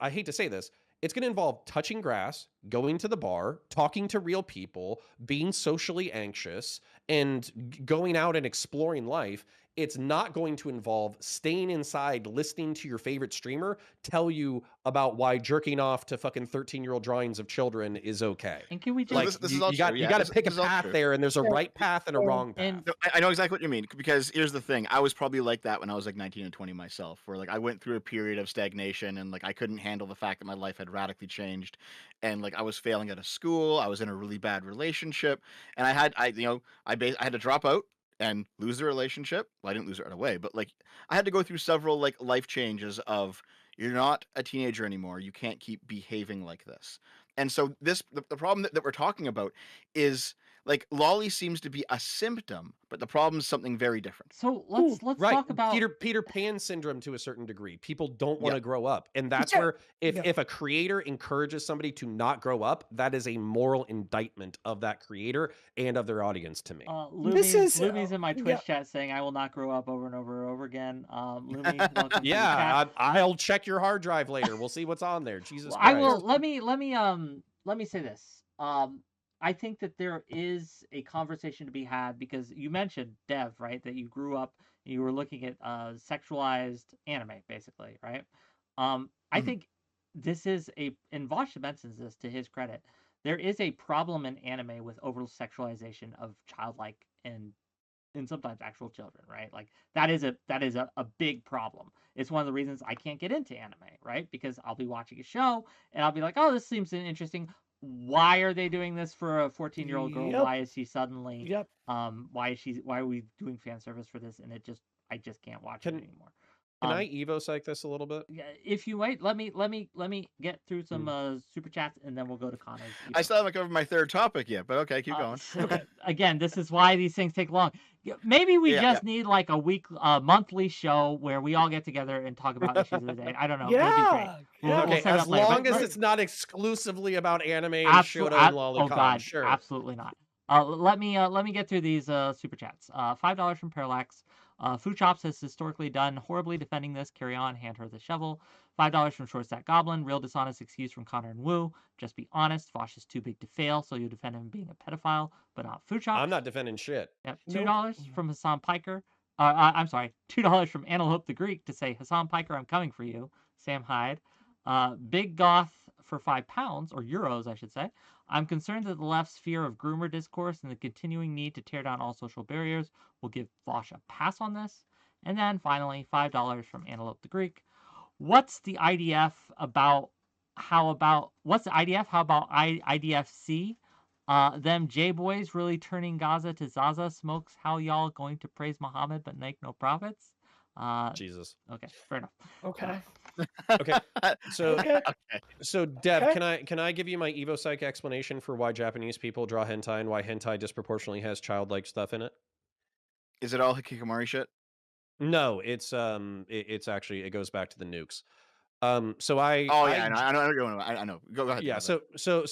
B: I hate to say this, it's going to involve touching grass, going to the bar, talking to real people, being socially anxious, and going out and exploring life. It's not going to involve staying inside, listening to your favorite streamer tell you about why jerking off to fucking 13-year-old drawings of children is okay.
A: and can we
D: So
A: just
D: this is all
B: You
D: true.
B: got
D: Yeah,
B: to pick a
D: this is all
B: path
D: true.
B: there, and there's a
C: Yeah.
B: right path and a wrong path.
A: and
D: No, I know exactly what you mean, because here's the thing. I was probably like that when I was like 19 and 20 myself, where like I went through a period of stagnation and like I couldn't handle the fact that my life had radically changed, and like I was failing out of school, I was in a really bad relationship, and I had to drop out and lose the relationship. Well, I didn't lose it right away, but like I had to go through several like life changes of you're not a teenager anymore. You can't keep behaving like this. And so the problem that we're talking about is like lolly seems to be a symptom, but the problem is something very different.
A: so let's
B: Right,
A: talk about
B: Peter Pan syndrome to a certain degree. People don't want
D: Yeah.
B: to grow up, and that's
C: Yeah.
B: where
C: Yeah.
B: if a creator encourages somebody to not grow up, that is a moral indictment of that creator and of their audience to me.
C: This is
A: Lumi's in my Twitch
C: yeah.
A: chat saying I will not grow up over and over and over again. Lumi, welcome to the
B: Yeah,
A: chat.
B: I'll check your hard drive later. We'll see what's on there. Jesus
A: Well,
B: Christ.
A: I will. Let me say this. I think that there is a conversation to be had because you mentioned Dev, right? That you grew up, you were looking at sexualized anime, basically, right? I
D: Mhm.
A: think this is and Vaush mentions this to his credit. There is a problem in anime with over sexualization of childlike and sometimes actual children, right? Like that is a big problem. It's one of the reasons I can't get into anime, right? Because I'll be watching a show and I'll be like, oh, this seems interesting. Why are they doing this for a 14-year-old girl?
C: Yep.
A: Why is she suddenly
C: Yep.
A: why are we doing fan service for this? And I just can't watch it anymore.
B: Can I Evo psych this a little bit?
A: Yeah, if you wait, let me get through some super chats and then we'll go to Connor's.
D: I still haven't covered my third topic yet, but okay, keep going.
A: Again, this is why these things take long. Maybe we just need like a monthly show where we all get together and talk about issues of the day. I don't know. It'd be great.
C: Yeah.
A: We'll
B: Okay,
A: set it
B: as
A: up later.
B: long
A: But
B: as it's not exclusively about anime and
A: absolutely,
B: Shoto and Lolicon,
A: oh god,
B: sure.
A: absolutely not. Let me get through these super chats. $5 from Parallax. Food Chops has historically done horribly defending this. Carry on, hand her the shovel. $5 from Short Stack Goblin. Real dishonest excuse from Connor and Wu. Just be honest. Vaush is too big to fail, so you defend him being a pedophile, but not Food Chops.
B: I'm not defending shit.
A: Yep.
C: Nope.
A: $2 from Hassan Piker. I'm sorry. $2 from Antelope the Greek to say, Hassan Piker, I'm coming for you. Sam Hyde. Big Goth for £5, or euros, I should say. I'm concerned that the left's fear of groomer discourse and the continuing need to tear down all social barriers will give Vaush a pass on this. And then finally, $5 from Antelope the Greek. What's the IDF about? What's the IDF? How about IDFC? Them J-boys really turning Gaza to Zaza smokes. How y'all going to praise Muhammad but make no profits?
B: Jesus.
A: Okay, fair enough.
C: Okay.
B: Okay. So
C: Okay.
B: so Dev,
C: Okay.
B: can I give you my Evo Psych explanation for why Japanese people draw hentai and why hentai disproportionately has childlike stuff in it?
D: Is it all hikikomori shit?
B: No, it's actually, it goes back to the nukes. So I
D: Oh yeah, I know what you're going. I know. Go ahead.
B: yeah, so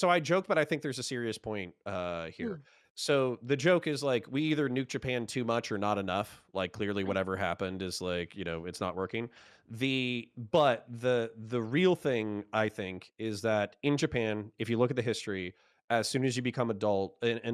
B: I joke, but I think there's a serious point here. So the joke is like we either nuke Japan too much or not enough. Like clearly whatever happened is like, you know, it's not working. But the real thing I think is that in Japan, if you look at the history, as soon as you become an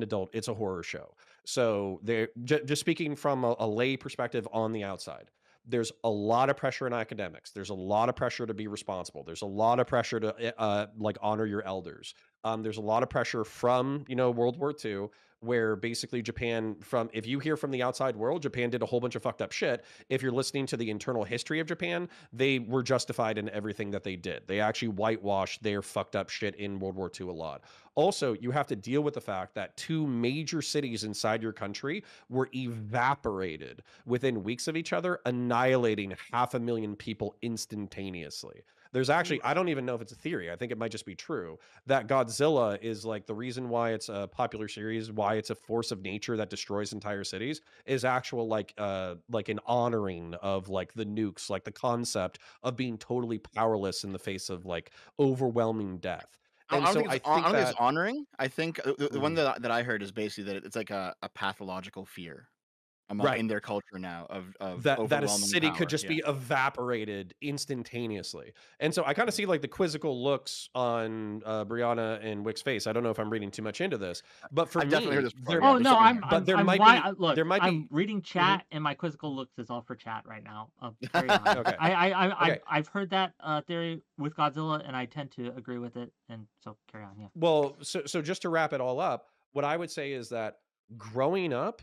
B: adult, it's a horror show. So they're just speaking from a lay perspective on the outside. There's a lot of pressure in academics. There's a lot of pressure to be responsible. There's a lot of pressure to like honor your elders. There's a lot of pressure from, World War II, where basically Japan, if you hear from the outside world, Japan did a whole bunch of fucked up shit. If you're listening to the internal history of Japan, they were justified in everything that they did. They actually whitewashed their fucked up shit in World War II a lot. Also, you have to deal with the fact that 2 major cities inside your country were evaporated within weeks of each other, annihilating 500,000 people instantaneously. There's actually, I don't even know if it's a theory, I think it might just be true, that Godzilla is like the reason why it's a popular series, why it's a force of nature that destroys entire cities, is actual like an honoring of like the nukes, like the concept of being totally powerless in the face of like overwhelming death.
D: I
B: And
D: don't
B: so
D: think
B: I
D: it's I
B: think
D: don't think it's
B: that
D: honoring. I think the one
B: mm,
D: that I heard is basically that it's like a pathological fear
B: right,
D: in their culture now of
B: that a
D: overwhelming
B: city could
D: power.
B: just
D: Yeah.
B: be evaporated instantaneously. And so I kind of see like the quizzical looks on Brianna and Wick's face. I don't know if I'm reading too much into this, but for
D: I've definitely heard
B: me,
D: this before.
B: there
D: Yeah,
A: Oh
D: there's
A: no,
D: something there.
B: but
A: look,
B: there might
A: I'm
B: be
A: reading
B: Mhm.
A: chat and my quizzical looks is all for chat right now. Carry on.
B: Okay.
A: I
B: Okay.
A: I've heard that theory with Godzilla and I tend to agree with it, and so carry on. Yeah.
B: Well, so just to wrap it all up, what I would say is that growing up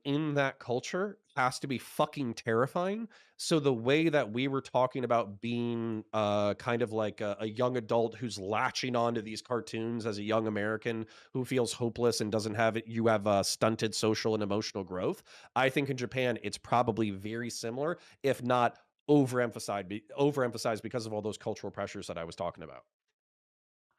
B: in that culture has to be fucking terrifying. So the way that we were talking about being kind of like a young adult who's latching onto these cartoons as a young American who feels hopeless and doesn't have it, you have stunted social and emotional growth. I think in Japan it's probably very similar, if not overemphasized because of all those cultural pressures that I was talking about.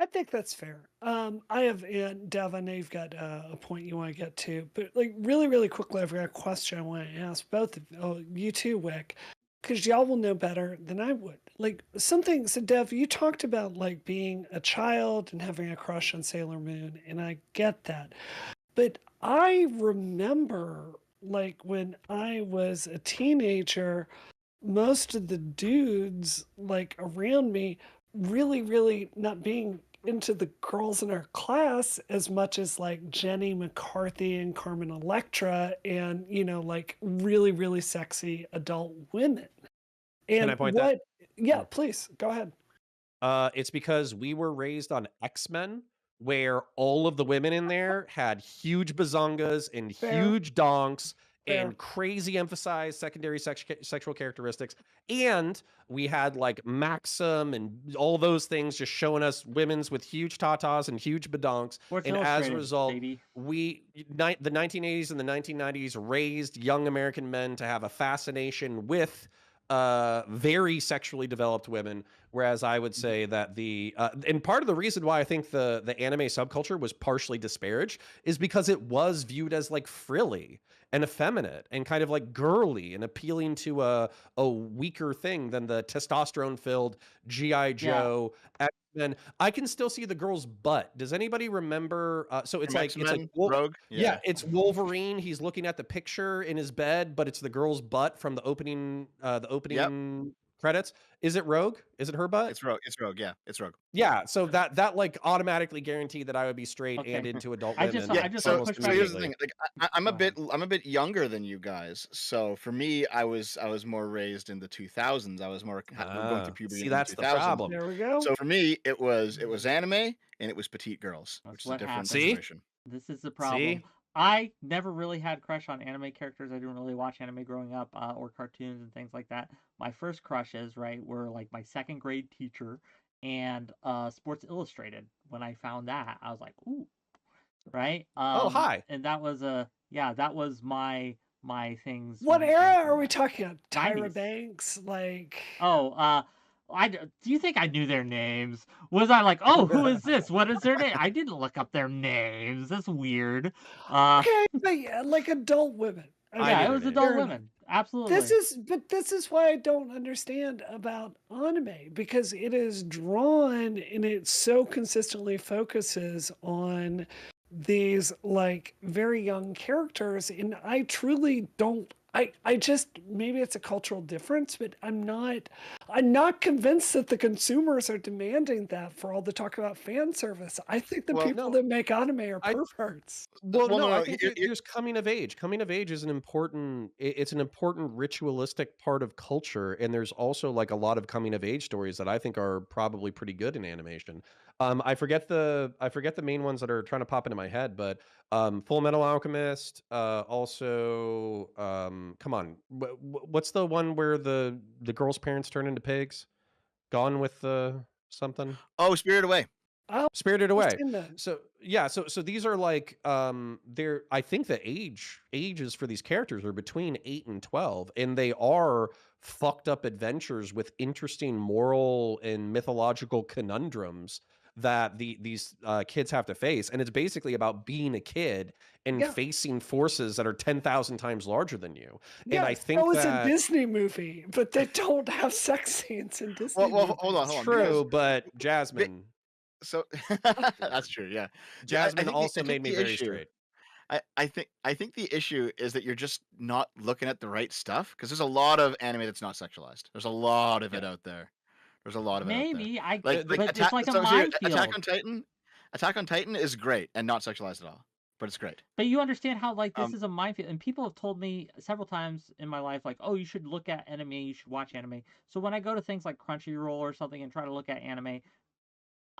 C: I think that's fair. I have, and Dev, I know you've got a point you want to get to, but like really, really quickly, I've got a question I want to ask both of you too, Wick, because y'all will know better than I would. Like something, so Dev, you talked about like being a child and having a crush on Sailor Moon, and I get that. But I remember like when I was a teenager, most of the dudes like around me really, really not being into the girls in our class as much as like Jenny McCarthy and Carmen Electra and, like really, really sexy adult women.
B: Can
C: And
B: I point that?
C: yeah, please go ahead.
B: It's because we were raised on X-Men, where all of the women in there had huge bazongas and
C: Fair,
B: huge donks
C: fair.
B: and crazy emphasized secondary sexual characteristics. And we had like Maxim and all those things just showing us women's with huge tatas and huge badonks.
A: Sports
B: And as a
A: Illustrated,
B: result,
A: baby.
B: the 1980s and the 1990s raised young American men to have a fascination with very sexually developed women, whereas I would say that and part of the reason why I think the anime subculture was partially disparaged is because it was viewed as like frilly and effeminate and kind of like girly and appealing to a weaker thing than the testosterone filled GI
A: Yeah.
B: Joe. X-Men. I can still see the girl's butt. Does anybody remember? So it's
D: From
B: like
D: X-Men,
B: Wolf,
D: Rogue.
B: yeah,
D: Yeah,
B: it's Wolverine. He's looking at the picture in his bed, but it's the girl's butt from the
D: yep.
B: opening credits. Is it Rogue? Is it her butt?
D: It's Rogue. It's Rogue. Yeah, it's Rogue.
B: Yeah. So that like automatically guaranteed that I would be straight and
A: Okay.
B: into adult
A: I just
B: women
D: Yeah.
A: I just want to
D: So
A: push
B: almost
D: so
A: back.
D: here's the
B: immediately.
D: thing. Like I'm a
A: Go ahead.
D: bit younger than you guys. So for me, I was more raised in the 2000s. I was more going through puberty
B: See,
D: in the
B: that's the
D: 2000s.
B: problem.
C: There we go.
D: So for me, it was anime and it was petite girls,
A: That's
D: which is a
A: what
D: different
A: happens.
B: See,
D: situation.
A: This is the
B: see.
A: problem. I never really had crush on anime characters. I didn't really watch anime growing up or cartoons and things like that. My first crushes, right, were like my second grade teacher and Sports Illustrated. When I found that, I was like, ooh, right?
B: Oh, hi.
A: And that was that was my things
C: What
A: when
C: era are
A: growing
C: we
A: up.
C: talking about? Tyra
A: 90s.
C: Banks, like
A: Oh, do you think I knew their names? Was I like, oh, who is this? What is their name? I didn't look up their names. That's weird.
C: okay, but yeah, like adult women.
B: I
A: Yeah,
B: knew
A: it
B: their
A: was adult
B: names.
C: Fair enough.
A: women. Absolutely.
C: This is why I don't understand about anime, because it is drawn and it so consistently focuses on these like very young characters, and I truly don't. I just, maybe it's a cultural difference, but I'm not convinced that the consumers are demanding that for all the talk about fan service. I think the
D: Well,
C: people
B: No,
C: that make anime are
B: I
C: perverts.
B: well,
D: well,
B: no, I
D: no,
B: think there's coming of age. Coming of age is an important. It's an important ritualistic part of culture, and there's also like a lot of coming of age stories that I think are probably pretty good in animation. I forget the main ones that are trying to pop into my head, but Full Metal Alchemist. Also, come on, what's the one where the girl's parents turn into pigs? Gone with the something.
D: oh, Spirited Away.
C: Oh,
B: Spirited
C: I've
B: Away.
C: seen that.
B: So yeah, so these are like they're I think the ages for these characters are between 8 and 12, and they are fucked up adventures with interesting moral and mythological conundrums that these kids have to face, and it's basically about being a kid and
C: Yeah.
B: facing forces that are 10,000 times larger than you. And I
C: Yeah,
B: think
C: so it's a
B: that
C: Disney movie, but they don't have sex scenes in Disney
D: Well,
C: movies.
D: hold on,
B: it's
D: hold on.
B: true,
D: Because
B: but Jasmine
D: so that's true. Yeah, I
B: Jasmine
D: think
B: also
D: I think
B: made me
D: the
B: very
D: issue.
B: straight.
D: I think the issue is that you're just not looking at the right stuff because there's a lot of anime that's not sexualized. There's a lot of
B: Yeah.
D: it out there. There's a lot of it out there.
A: Maybe I,
B: The
D: Like
A: but it's
D: Attack.
A: like a
D: So here,
A: minefield.
D: Attack on Titan is great and not sexualized at all, but it's great.
A: But you understand how like this
D: Um,
A: is a minefield, and people have told me several times in my life, like, "Oh, you should look at anime, you should watch anime." So when I go to things like Crunchyroll or something and try to look at anime,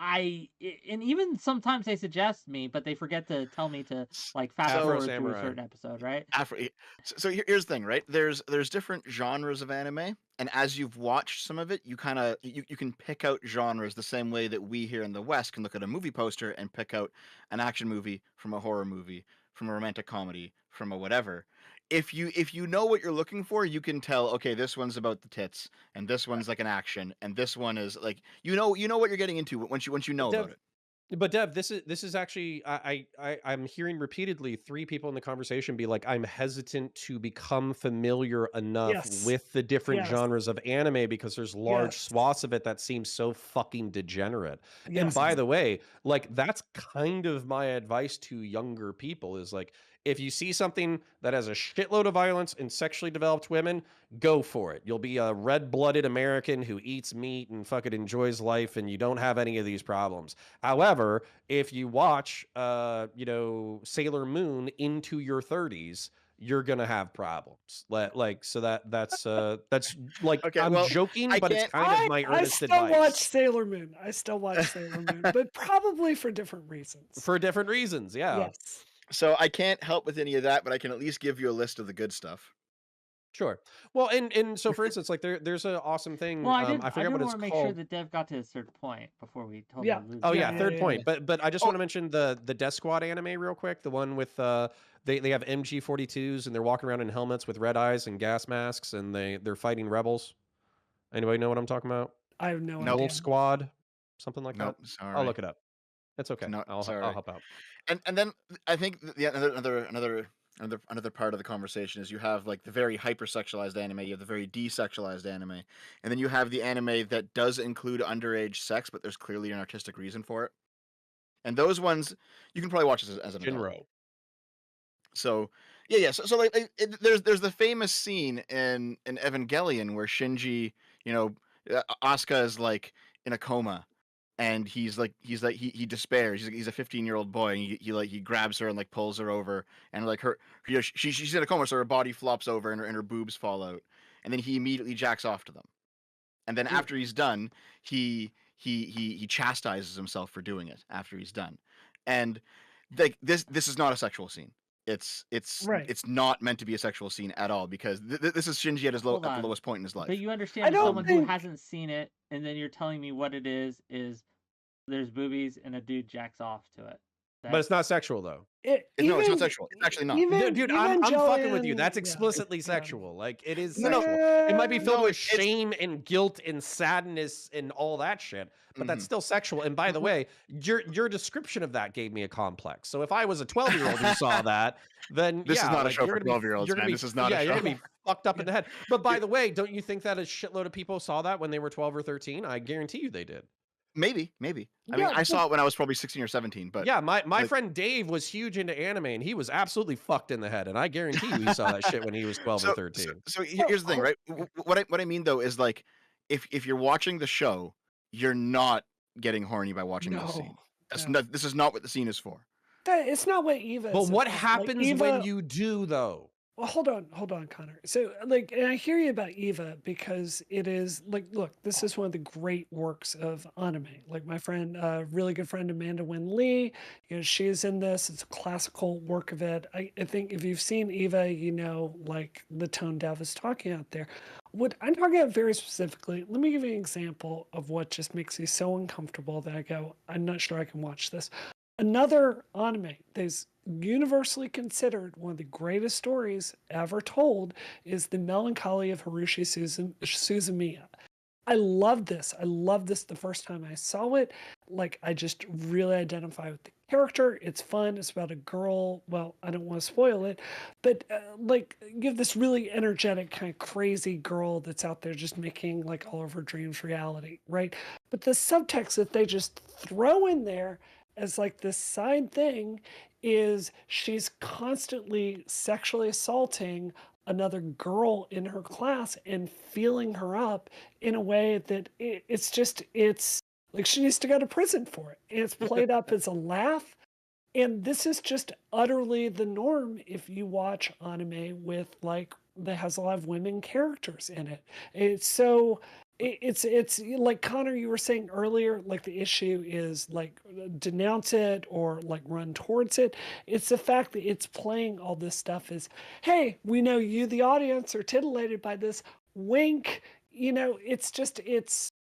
A: and even sometimes they suggest me, but they forget to tell me to like fast
D: so
B: Afro
A: forward through a
B: Samurai.
A: certain episode, right?
D: Here's the thing, right? There's different genres of anime, and as you've watched some of it, you kind of you can pick out genres the same way that we here in the West can look at a movie poster and pick out an action movie from a horror movie, from a romantic comedy, from a whatever. If you know what you're looking for, you can tell, okay, this one's about the tits, and this one's like an action, and this one is like you know what you're getting into once you know about
B: Dev,
D: it.
B: but Dev, this is actually I'm hearing repeatedly 3 people in the conversation be like, I'm hesitant to become familiar enough
C: Yes.
B: with the different
C: Yes.
B: genres of anime because there's large
C: Yes.
B: swaths of it that seem so fucking degenerate. And
C: Yes.
B: by the way, like that's kind of my advice to younger people is like, if you see something that has a shitload of violence and sexually developed women, go for it. You'll be a red-blooded American who eats meat and fucking enjoys life, and you don't have any of these problems. However, if you watch, Sailor Moon into your 30s, you're gonna have problems. So that's like
D: Okay,
B: I'm
D: well,
B: joking,
D: I
B: but it's
D: can't.
B: kind of my
C: I
B: earnest
C: still watch
B: advice
C: Sailor Moon. I still watch Sailor Moon, but probably for different reasons.
B: for different reasons. Yeah,
C: Yes.
D: So I can't help with any of that, but I can at least give you a list of the good stuff.
B: sure. Well, and so for instance, like there's an awesome thing.
A: Well,
B: I
A: I
B: forget
A: did
B: what
A: want
B: it's
A: to make sure
B: called.
A: that Dev got to a certain point before we totally
C: Yeah.
A: lose.
B: Oh
A: him.
B: yeah,
C: Yeah,
B: third
C: yeah,
B: point. But I just
D: Oh,
B: want to mention the Death Squad anime real quick. The one with they have MG42s and they're walking around in helmets with red eyes and gas masks and they're fighting rebels. Anybody know what I'm talking about?
C: I have no
D: Nope.
C: idea.
B: Wolf Squad, something like
D: nope.
B: that. I'll
D: Sorry.
B: look it up. It's okay.
D: No,
B: I'll
D: sorry.
B: help out.
D: And then I think another part of the conversation is you have like the very hypersexualized anime, you have the very desexualized anime, and then you have the anime that does include underage sex, but there's clearly an artistic reason for it. And those ones you can probably watch as an adult.
B: Jinro.
D: So yeah. So like there's the famous scene in Evangelion where Shinji, Asuka is like in a coma, and he despairs. He's a 15-year-old boy, and he grabs her and like pulls her over, and like she's in a coma, so her body flops over and her boobs fall out, and then he immediately jacks off to them, and then after he's done, he chastises himself for doing it after he's done, and like this is not a sexual scene. It's
C: Right.
D: not meant to be a sexual scene at all because this is Shinji at
A: Hold
D: the
A: on.
D: lowest point in his life.
A: But you
C: I
A: understand, as
C: don't
A: someone who
C: think
A: hasn't seen it, and then you're telling me what it is there's boobies and a dude jacks off to it.
B: But it's not sexual though.
D: No, it's not sexual. It's actually not.
C: Even
B: Dude, I'm fucking with you.
C: Evangelion-
B: That's
C: yeah,
B: explicitly
C: yeah.
B: sexual. Like it is
D: No, no.
B: sexual. It might be filled
D: No,
B: with
D: it's
B: shame and guilt and sadness and all that shit, but that's
D: Mhm.
B: still sexual. And by the way, your description of that gave me a complex. So if I was a 12-year-old who saw that, then
D: This is
B: yeah,
D: not a
B: like,
D: show
B: you're
D: for
B: gonna be
D: 12-year-olds,
B: you're gonna
D: man.
B: be
D: This is not a
B: yeah, you're
D: show.
B: gonna be fucked up in the head. But by the way, don't you think that a shitload of people saw that when they were 12 or 13? I guarantee you they did.
D: Maybe. I mean,
C: Yeah,
D: I saw it when I was probably 16 or 17, but
B: Yeah, my
D: like-
B: friend Dave was huge into anime and he was absolutely fucked in the head. And I guarantee you he saw that shit when he was 12 or 13.
D: So here's the thing, right? What I mean though is like if you're watching the show, you're not getting horny by watching this scene. This is not what the scene is for.
C: It's not what Eva.
B: But
C: is
B: what
C: about.
B: happens
C: Eva,
B: when you do, though?
C: Well, hold on, Connor. So, like, and I hear you about Eva because it is like, look, this is one of the great works of anime. Like, my friend, really good friend Amanda Wynn Lee, she's in this. It's a classical work of it. I think if you've seen Eva, like the tone Dev is talking out there. What I'm talking about very specifically, let me give you an example of what just makes me so uncomfortable that I go, I'm not sure I can watch this. Another anime that's universally considered one of the greatest stories ever told is The Melancholy of Harushi Suzumiya. I love this. I loved this the first time I saw it. Like, I just really identify with the character. It's fun. It's about a girl. Well, I don't want to spoil it, but like, you have this really energetic, kind of crazy girl that's out there just making like all of her dreams reality, right? But the subtext that they just throw in there as like this side thing is she's constantly sexually assaulting another girl in her class and feeling her up in a way that it's like she needs to go to prison for it. And it's played up as a laugh. And this is just utterly the norm if you watch anime with like that has a lot of women characters in it. It's like Connor, you were saying earlier, like the issue is like denounce it or like run towards it. It's the fact that it's playing all this stuff as, hey, we know you, the audience, are titillated by this. Wink.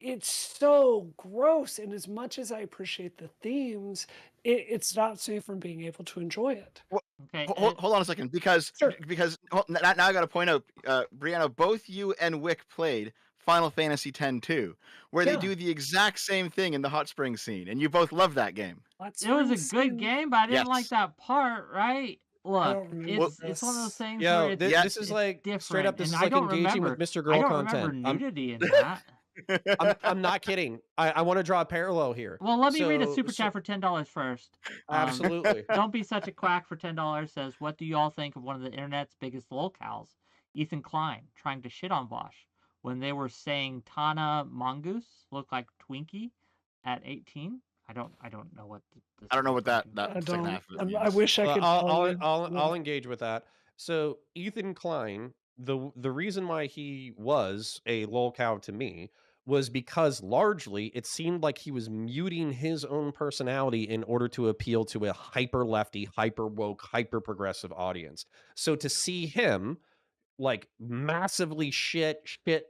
C: It's so gross. And as much as I appreciate the themes, it stops me from being able to enjoy it.
D: Well,
A: Okay.
D: hold on a second, because
C: Sure.
D: now I got to point out, Brianna, both you and Wick played Final Fantasy X too, where they
C: Yeah.
D: do the exact same thing in the hot spring scene, and you both love that game.
A: It was a good game, but I didn't like
D: Yes.
A: that part, right? Look,
C: don't remember
A: it's one of those
C: this.
A: things
B: Yo,
A: where it's,
B: this is like
A: different.
B: straight up. This
A: and
B: is
A: I
B: like
A: don't
B: engaging
A: remember,
B: with Mr.
A: I
B: Girl
A: don't
B: content.
A: remember nudity in that.
B: I'm not kidding. I want to draw a parallel here.
A: Well, let me read a
B: So-
A: super
B: so-
A: chat for $10 first.
B: Absolutely.
A: Don't be such a quack for $10 says, what do you all think of one of the internet's biggest lolcows, Ethan Klein, trying to shit on Vaush when they were saying Tana Mongoose looked like Twinkie at 18? I don't know what this
D: I don't know what that
C: I
D: second
C: don't.
D: half of it
C: I
D: means.
C: wish I
B: Well,
C: could.
B: I'll engage with that. So Ethan Klein, the reason why he was a lolcow to me was because largely it seemed like he was muting his own personality in order to appeal to a hyper lefty, hyper woke, hyper progressive audience. So to see him like massively shit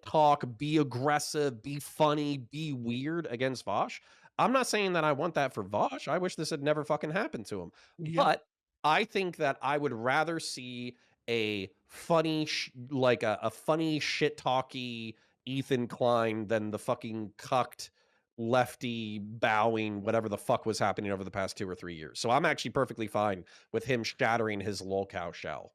B: talk, be aggressive, be funny, be weird against Vaush. I'm not saying that I want that for Vaush. I wish this had never fucking happened to him.
C: Yeah.
B: But I think that I would rather see a funny, like a funny shit talky Ethan Klein than the fucking cucked lefty bowing whatever the fuck was happening over the past 2 or 3 years. So I'm actually perfectly fine with him shattering his lolcow shell.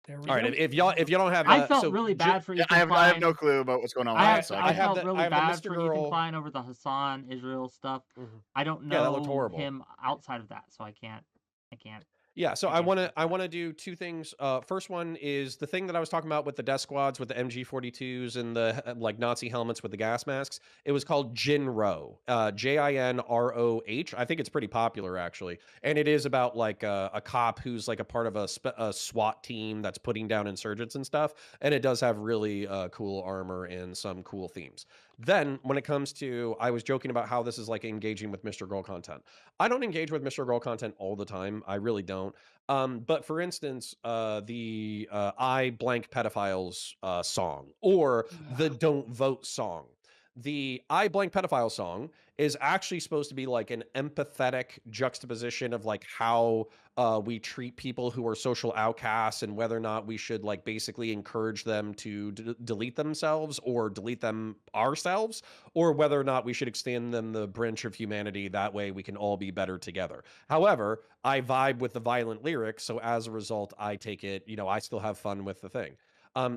C: There we
B: All right,
C: go.
B: if y'all don't have,
A: I felt really bad for Ethan
D: I have
A: Klein.
D: no clue about what's going on with
A: I
D: that. So
B: I have
A: felt
B: the-
A: really
B: I have the
A: bad
B: Mr.
A: for
B: Girl-
A: Ethan Klein over the Hassan Israel stuff.
B: Mhm.
A: I don't
B: Yeah, that looked
A: know
B: horrible.
A: him outside of that, so I can't.
B: Yeah, so
A: I
B: I
A: can't
B: want to
A: speak to
B: I
A: that.
B: want to do two things. First one is the thing that I was talking about with the death squads with the MG42s and the like Nazi helmets with the gas masks. It was called Jinro, Jinroh. I think it's pretty popular actually, and it is about like a cop who's like a part of a SWAT team that's putting down insurgents and stuff. And it does have really cool armor and some cool themes. Then when it comes to, I was joking about how this is like engaging with Mr. Girl content. I don't engage with Mr. Girl content all the time. I really don't. But for instance, the I blank pedophiles song or the Don't Vote song. The I blank pedophile song is actually supposed to be like an empathetic juxtaposition of like how we treat people who are social outcasts and whether or not we should like basically encourage them to delete themselves or delete them ourselves, or whether or not we should extend them the branch of humanity. That way we can all be better together. However, I vibe with the violent lyrics. So as a result, I take it, I still have fun with the thing.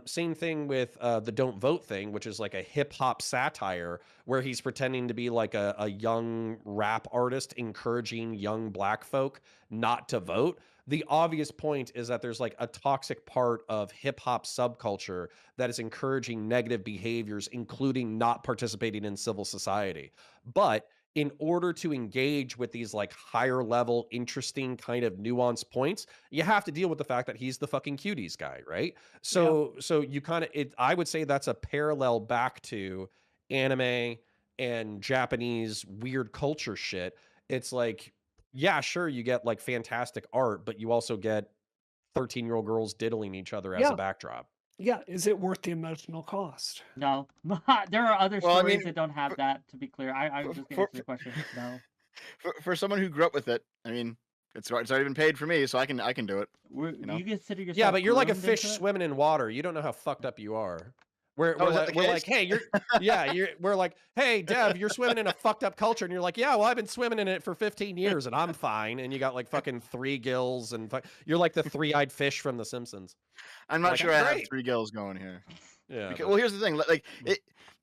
B: Same thing with the Don't Vote thing, which is like a hip hop satire where he's pretending to be like a young rap artist encouraging young black folk not to vote. The obvious point is that there's like a toxic part of hip hop subculture that is encouraging negative behaviors, including not participating in civil society. But in order to engage with these like higher level, interesting kind of nuanced points, you have to deal with the fact that he's the fucking cuties guy, right? So you kind of I would say that's a parallel back to anime and Japanese weird culture shit. It's like, yeah, sure, you get like fantastic art, but you also get 13-year-old girls diddling each other as a
C: Yeah.
B: backdrop.
C: Yeah. Is it worth the emotional cost?
A: No. There are other
D: Well, I
A: stories
D: mean,
A: that don't have
D: for,
A: that, to be clear. I'm
D: for,
A: just gonna
D: for,
A: answer the question. No.
D: for someone who grew up with it, I mean, it's already been paid for me, so I can do it.
A: Do you consider yourself
B: Yeah, but you're like a
A: groomed
B: fish
A: into it?
B: swimming in water. You don't know how fucked up you are. We're
D: Oh, is that the
B: we're like,
D: case?
B: hey, we're like, hey, Dev, you're swimming in a fucked up culture, and you're like, yeah, well, I've been swimming in it for 15 years, and I'm fine. And you got like fucking 3 gills, and you're like the 3-eyed fish from The Simpsons.
D: I'm not
B: Like,
D: sure
B: I'm
D: I have
B: great.
D: 3 gills going here.
B: Yeah.
D: Because, well, here's the thing.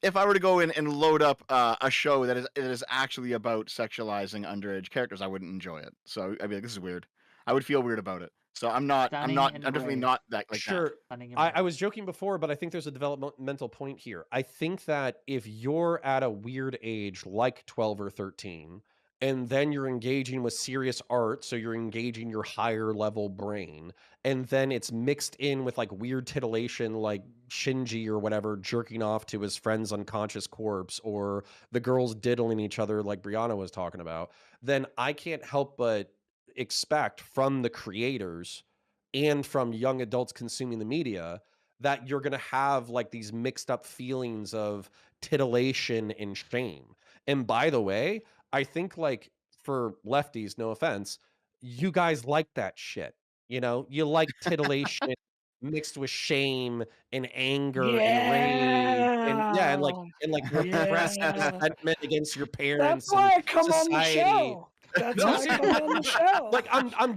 D: If I were to go in and load up a show that is actually about sexualizing underage characters, I wouldn't enjoy it. So I'd be like, this is weird. I would feel weird about it. So I'm
A: Stunning and
D: definitely
A: brave.
D: not that like that.
B: Sure.
A: Stunning and
B: I
A: brave.
B: was joking before, but I think there's a developmental point here. I think that if you're at a weird age, like 12 or 13, and then you're engaging with serious art, so you're engaging your higher level brain, and then it's mixed in with like weird titillation, like Shinji or whatever jerking off to his friend's unconscious corpse, or the girls diddling each other, like Brianna was talking about, then I can't help but expect from the creators and from young adults consuming the media that you're going to have like these mixed up feelings of titillation and shame. And by the way, I think like for lefties, no offense, you guys like that shit. You know, you like titillation mixed with shame and anger and rage and yeah,
C: Yeah.
B: and like repressed
C: Yeah.
B: resentment against your
C: That's
B: parents and
C: why I come on the
B: society.
C: show. That's
B: No,
C: why I come on the show.
B: like I'm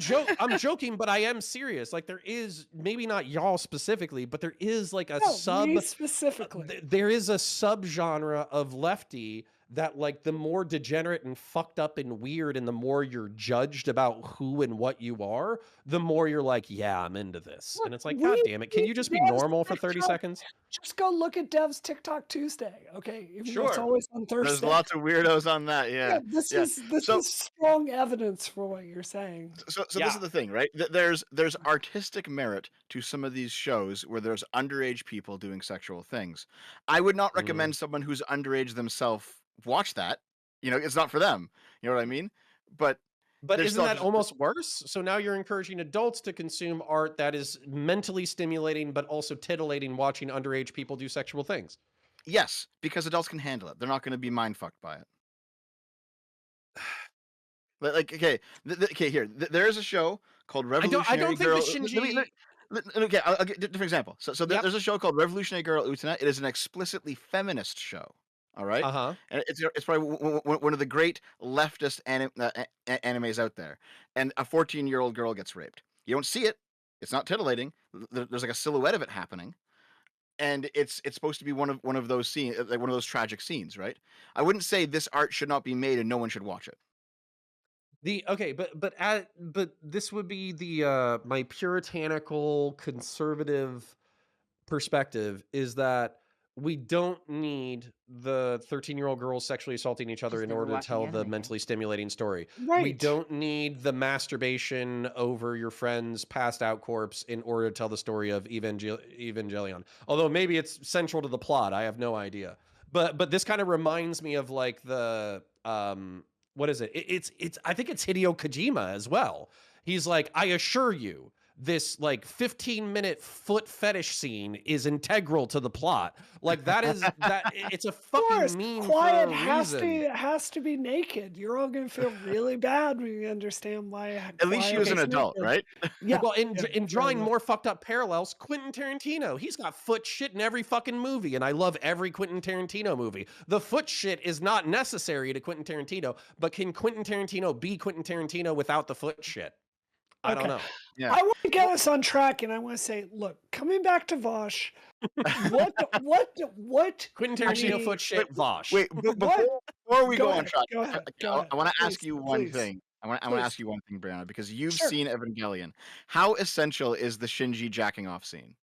B: joking, but I am serious. Like there is maybe not y'all specifically, but there is like a
C: No, me specifically.
B: there is a subgenre of lefty that like the more degenerate and fucked up and weird and the more you're judged about who and what you are, the more you're like, yeah, I'm into this.
C: Look,
B: And it's like, God damn it, can you just be
C: Dev's
B: normal for 30
C: TikTok-
B: seconds?
C: Just go look at Dev's TikTok Tuesday, okay? Even though it's
D: Sure.
C: always on Thursday.
D: There's lots of weirdos on that. Yeah.
C: This
D: yeah.
C: is strong evidence for what you're saying.
D: So
B: Yeah.
D: this is the thing, right? There's artistic merit to some of these shows where there's underage people doing sexual things. I would not recommend someone who's underage themselves watch that. You know, it's not for them. You know what I mean? But there's
B: isn't that
D: still-
B: almost worse? So now you're encouraging adults to consume art that is mentally stimulating, but also titillating watching underage people do sexual things.
D: Yes, because adults can handle it. They're not going to be mind fucked by it. Like, okay, okay, here. There is a show called Revolutionary
B: I don't
D: Girl.
B: think the Shinji.
D: Okay, I'll get a different example. So
B: Yep.
D: there's a show called Revolutionary Girl Utena. It is an explicitly feminist show. All right,
B: Uh-huh.
D: and it's probably one of the great leftist animes out there. And a 14-year-old girl gets raped. You don't see it. It's not titillating. There's like a silhouette of it happening, and it's supposed to be one of those scenes, like one of those tragic scenes, right? I wouldn't say this art should not be made and no one should watch it.
B: But this would be the my puritanical conservative perspective is that we don't need the 13-year-old girls sexually assaulting each other
A: Just
B: in
A: never
B: order to
A: watching
B: tell the
A: anime.
B: mentally stimulating story. We
C: Right.
B: don't need the masturbation over your friend's passed out corpse in order to tell the story of Evangelion. Although maybe it's central to the plot, I have no idea. But this kind of reminds me of like the what is it? It's I think it's Hideo Kojima as well. He's like, I assure you, this like 15-minute foot fetish scene is integral to the plot. Like that is that it's a
C: Of course,
B: fucking meme
C: quiet
B: for a
C: has
B: reason.
C: to be naked. You're all gonna feel really bad when you understand why.
D: At least she was an adult, right?
C: Yeah.
B: Well, in
C: yeah,
B: drawing
C: fair
B: more fucked up parallels, Quentin Tarantino, he's got foot shit in every fucking movie, and I love every Quentin Tarantino movie. The foot shit is not necessary to Quentin Tarantino, but can Quentin Tarantino be Quentin Tarantino without the foot shit? I don't
C: Okay.
B: know.
D: Yeah.
C: I want to get us on track, and I want to say, look, coming back to Vaush, what?
B: Quentin
C: I
B: Tarantino
C: mean,
B: foot shit Vosh.
D: Wait,
C: What?
D: before we
C: Go
D: go on
C: ahead.
D: track,
C: Go ahead. Go
D: I
C: ahead.
D: want to ask
C: Please,
D: you one
C: please,
D: thing. I want to
C: please.
D: ask you one thing, Brianna, because you've
C: Sure.
D: seen Evangelion. How essential is the Shinji jacking off scene?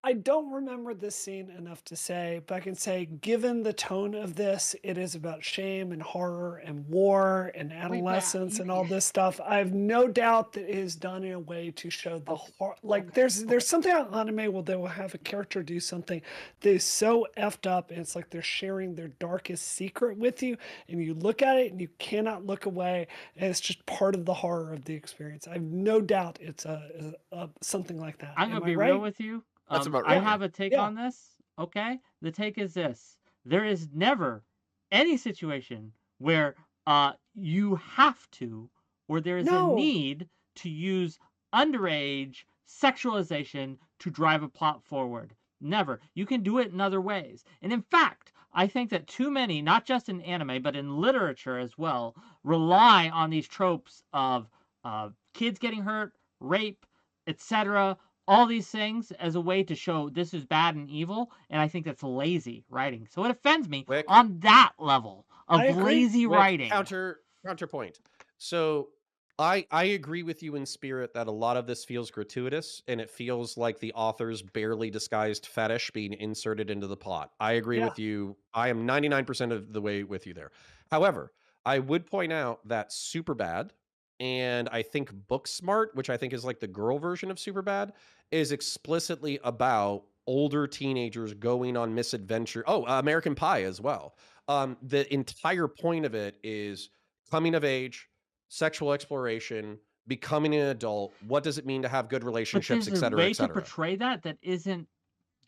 C: I don't remember this scene enough to say, but I can say, given the tone of this, it is about shame and horror and war and adolescence and all this stuff. I have no doubt that it is done in a way to show the horror. Like there's something on anime where they will have a character do something that is so effed up, and it's like they're sharing their darkest secret with you, and you look at it and you cannot look away, and it's just part of the horror of the experience. I have no doubt it's a something like that.
A: I'm gonna
C: Am I
A: be
C: right?
A: real with you.
D: That's about
A: I
D: right.
A: have a take
C: Yeah.
A: on this. Okay, the take is this: there is never any situation where you have to, or there is a
C: No.
A: need to use underage sexualization to drive a plot forward. Never. You can do it in other ways. And in fact, I think that too many, not just in anime, but in literature as well, rely on these tropes of kids getting hurt, rape, etc., all these things as a way to show this is bad and evil, and I think that's lazy writing. So it offends me
B: Wick.
A: on that level of
C: I agree.
A: lazy
B: Wick,
A: writing.
B: Counterpoint. So I agree with you in spirit that a lot of this feels gratuitous, and it feels like the author's barely disguised fetish being inserted into the plot. I agree
C: Yeah.
B: with you. I am 99% of the way with you there. However, I would point out that Superbad, and I think Booksmart, which I think is like the girl version of Superbad, is explicitly about older teenagers going on misadventure. Oh, American Pie as well. The entire point of it is coming of age, sexual exploration, becoming an adult. What does it mean to have good
A: But
B: relationships,
A: there's
B: et
A: a
B: cetera,
A: way
B: et
A: to
B: cetera?
A: portray that isn't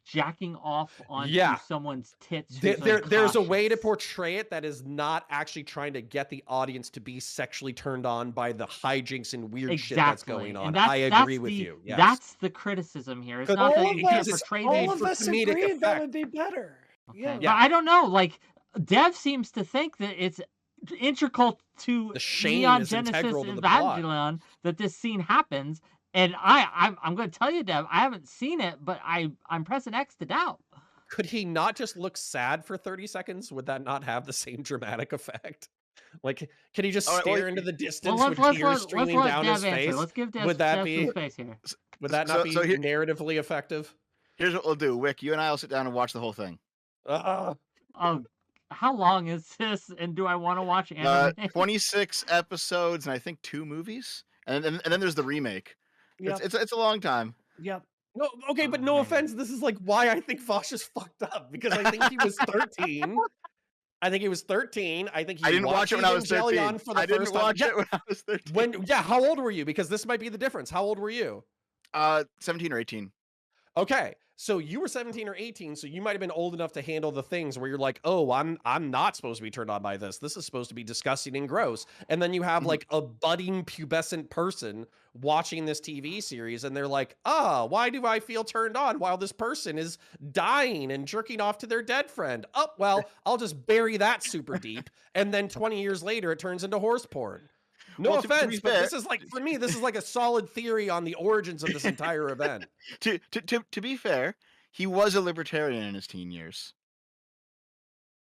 A: jacking off onto
B: Yeah.
A: someone's tits
B: There's
A: who's
B: a way to
A: unconscious.
B: portray it that is not actually trying to get the audience to be sexually turned on by the hijinks and weird shit that's going on.
A: And
B: I agree with
A: the,
B: you. Yes.
A: That's the criticism here. It's
B: 'Cause
A: not that
C: all
A: you
C: of
A: can't
C: us,
A: portray
C: all
A: these.
C: of
B: for
C: us
B: comedic
C: agreed that
B: effect.
C: would be better.
A: Okay.
C: Yeah.
A: But I don't know. Like, Dev seems to think that it's integral to
B: The shame
A: Neon
B: is
A: Genesis
B: integral to the plot.
A: Evangelion that this scene happens. And I'm going to tell you, Dev, I haven't seen it, but I'm pressing X to doubt.
B: Could he not just look sad for 30 seconds? Would that not have the same dramatic effect? Like, can he just
D: All right, well,
B: stare into the
A: Well,
B: distance
A: let's
B: with tears
A: let
B: streaming down
A: Dev
B: his
A: answer.
B: face?
A: Let's give Dev,
B: Would that
A: Dev
B: be
A: some space here.
B: would that
D: So-
B: not be
D: so here-
B: narratively effective?
D: Here's what we'll do, Wick. You and I will sit down and watch the whole thing.
A: Oh, how long is this? And do I want to watch anime?
D: 26 episodes and I think 2 movies, and then there's the remake.
C: Yep.
D: It's a long time.
C: Yep.
B: No, okay, but no offense. This is like why I think Vaush is fucked up, because I think he was 13. I think he was 13. I think he
D: I didn't watch it when I was 13.
B: Evangelion for the
D: I
B: first
D: didn't
B: time.
D: watch
B: Yeah,
D: it when I was 13.
B: how old were you? Because this might be the difference. How old were you?
D: 17 or 18.
B: Okay, so you were 17 or 18, so you might have been old enough to handle the things where you're like, oh, I'm not supposed to be turned on by this. This is supposed to be disgusting and gross. And then you have like a budding pubescent person watching this TV series, and they're like, why do I feel turned on while this person is dying and jerking off to their dead friend? Oh, well, I'll just bury that super deep. And then 20 years later, it turns into horse porn. No
D: Well, to be
B: offense, but
D: fair-
B: this is like, for me, this is like a solid theory on the origins of this entire event.
D: To be fair, he was a libertarian in his teen years.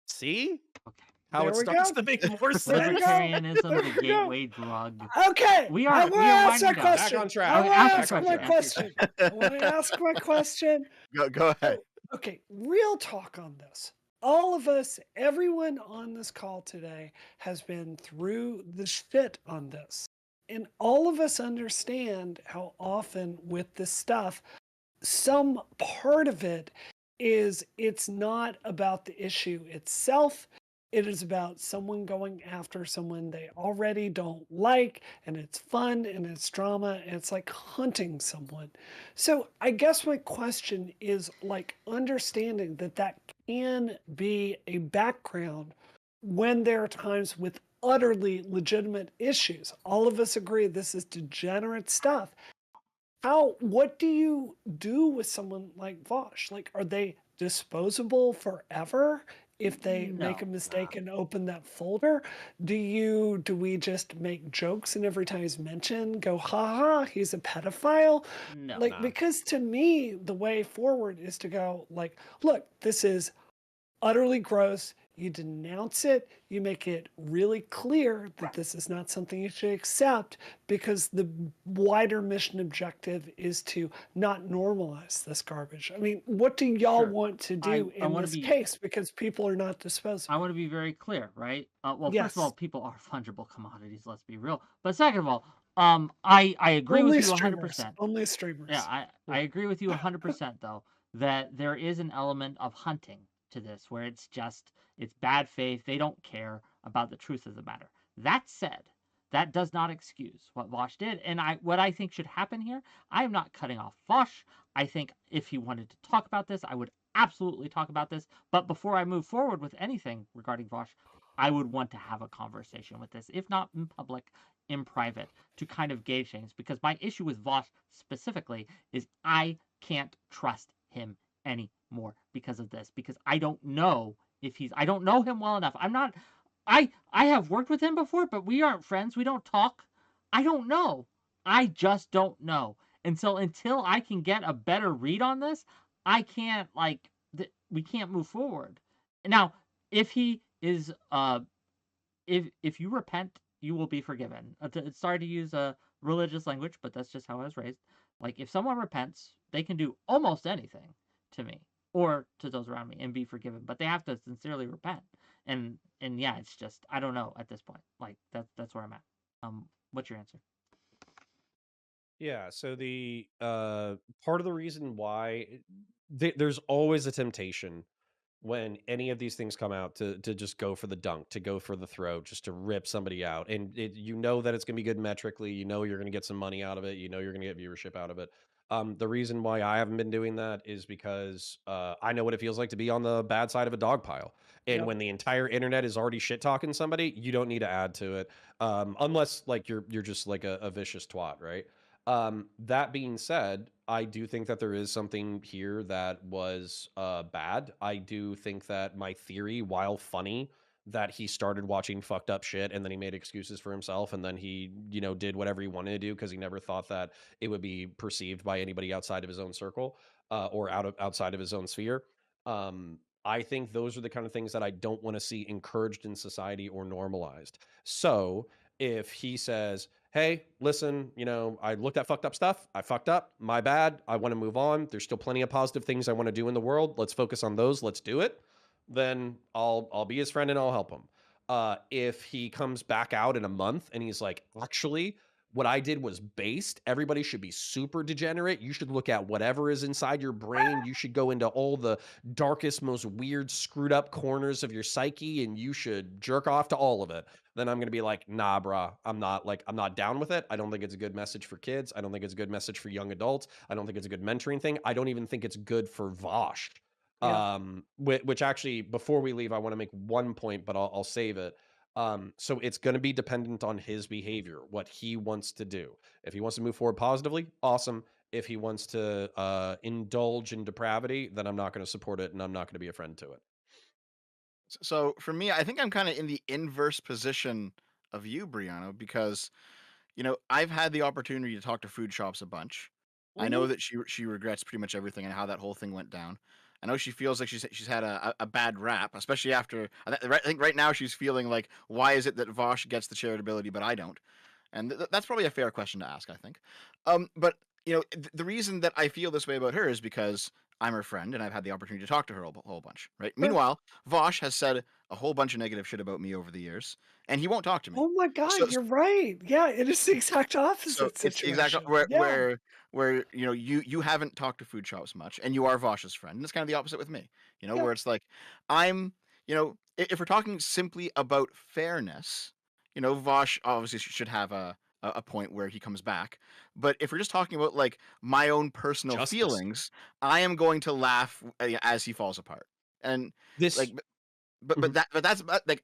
B: See?
A: Okay.
B: How
C: There
B: it
C: we
B: starts
C: go.
B: to make more
C: There we
B: sense.
C: go.
A: Libertarianism,
C: There
A: the
C: we go.
A: gateway drug.
C: Okay.
A: We
C: I
A: are
C: want to ask
A: winding
C: that
A: down.
C: question.
B: Back on track.
C: I
A: Okay,
C: want to
A: ask
C: ask
A: your
C: my
A: question.
C: question. I want to ask my question.
D: Go ahead.
C: Okay, real talk on this. All of us, everyone on this call today has been through the shit on this. And all of us understand how often with this stuff, some part of it is it's not about the issue itself. It is about someone going after someone they already don't like, and it's fun and it's drama, and it's like hunting someone. So I guess my question is like understanding that can be a background when there are times with utterly legitimate issues. All of us agree this is degenerate stuff. What do you do with someone like Vaush? Like, are they disposable forever? if they make a
A: No,
C: mistake and open that folder? Do we just make jokes and every time he's mentioned, go, ha ha, he's a pedophile?
A: no.
C: Like,
B: Nah.
C: because to me, the way forward is to go, like, look, this is utterly gross. You denounce it. You make it really clear that this is not something you should accept, because the wider mission objective is to not normalize this garbage. I mean, what do y'all
A: Sure.
C: want to
A: I
C: do in
A: want to
C: this
A: be
C: case? Because people are not disposable.
A: I want to be very clear, right? Well, first of all,
C: Yes,
A: people are fungible commodities. Let's be real. But second of all, I agree with
C: only
A: you
C: streamers.
A: 100%.
C: Only
A: Yeah,
C: streamers.
A: I agree with you 100% though, that there is an element of hunting to this where it's bad faith. They don't care about the truth of the matter. That said, that does not excuse what Vaush did. And what I think should happen here, I am not cutting off Vaush. I think if he wanted to talk about this, I would absolutely talk about this. But before I move forward with anything regarding Vaush, I would want to have a conversation with this, if not in public, in private, to kind of gauge things. Because my issue with Vaush specifically is I can't trust him anymore because of this. Because I don't know I don't know him well enough. I have worked with him before, but we aren't friends. We don't talk. I don't know. I just don't know. And so until I can get a better read on this, I can't we can't move forward. Now, if he is if you repent, you will be forgiven. Sorry to use a religious language, but that's just how I was raised. Like if someone repents, they can do almost anything to me or to those around me and be forgiven, but they have to sincerely repent. And yeah, it's just I don't know at this point. Like that's where I'm at. What's your answer?
B: Yeah, so the part of the reason why there's always a temptation when any of these things come out to just go for the dunk, to go for the throw, just to rip somebody out. And you know that it's going to be good metrically. You know you're going to get some money out of it. You know you're going to get viewership out of it. The reason why I haven't been doing that is because I know what it feels like to be on the bad side of a dog pile. And
C: Yep.
B: when the entire internet is already shit talking somebody, you don't need to add to it, unless like you're just like a vicious twat, right? That being said, I do think that there is something here that was bad. I do think that my theory, while funny, that he started watching fucked up shit and then he made excuses for himself and then he, did whatever he wanted to do because he never thought that it would be perceived by anybody outside of his own circle or outside of his own sphere. I think those are the kind of things that I don't want to see encouraged in society or normalized. So if he says, hey, listen, I looked at fucked up stuff. I fucked up. My bad. I want to move on. There's still plenty of positive things I want to do in the world. Let's focus on those. Let's do it. Then I'll be his friend and I'll help him. If he comes back out in a month and he's like, actually, what I did was based. Everybody should be super degenerate. You should look at whatever is inside your brain. You should go into all the darkest, most weird, screwed up corners of your psyche and you should jerk off to all of it. Then I'm going to be like, nah, brah, I'm not down with it. I don't think it's a good message for kids. I don't think it's a good message for young adults. I don't think it's a good mentoring thing. I don't even think it's good for Vaush.
C: Yep.
B: Which actually, before we leave, I want to make one point, but I'll save it. So it's going to be dependent on his behavior, what he wants to do. If he wants to move forward positively, awesome. If he wants to indulge in depravity, then I'm not going to support it and I'm not going to be a friend to it.
D: So for me, I think I'm kind of in the inverse position of you, Brianna, because I've had the opportunity to talk to food shops a bunch. I know
C: Mhm.
D: that she regrets pretty much everything and how that whole thing went down. I know she feels like she's had a bad rap, especially after I think right now she's feeling like, why is it that Vosh gets the charitability but I don't? And that's probably a fair question to ask, I think. But the reason that I feel this way about her is because I'm her friend and I've had the opportunity to talk to her a whole bunch, right?
C: Sure.
D: Meanwhile, Vosh has said a whole bunch of negative shit about me over the years, and he won't talk to me.
C: Oh my
D: So,
C: God, you're right. Yeah, it is the exact
D: so
C: opposite
D: it's the exact
C: situation.
D: where
C: Yeah.
D: you haven't talked to food shops much, and you are Vosh's friend. And it's kind of the opposite with me.
C: Yeah.
D: Where it's like I'm if we're talking simply about fairness, Vosh obviously should have a point where he comes back. But if we're just talking about like my own personal
B: Justice.
D: feelings, I am going to laugh as he falls apart. And
B: This
D: like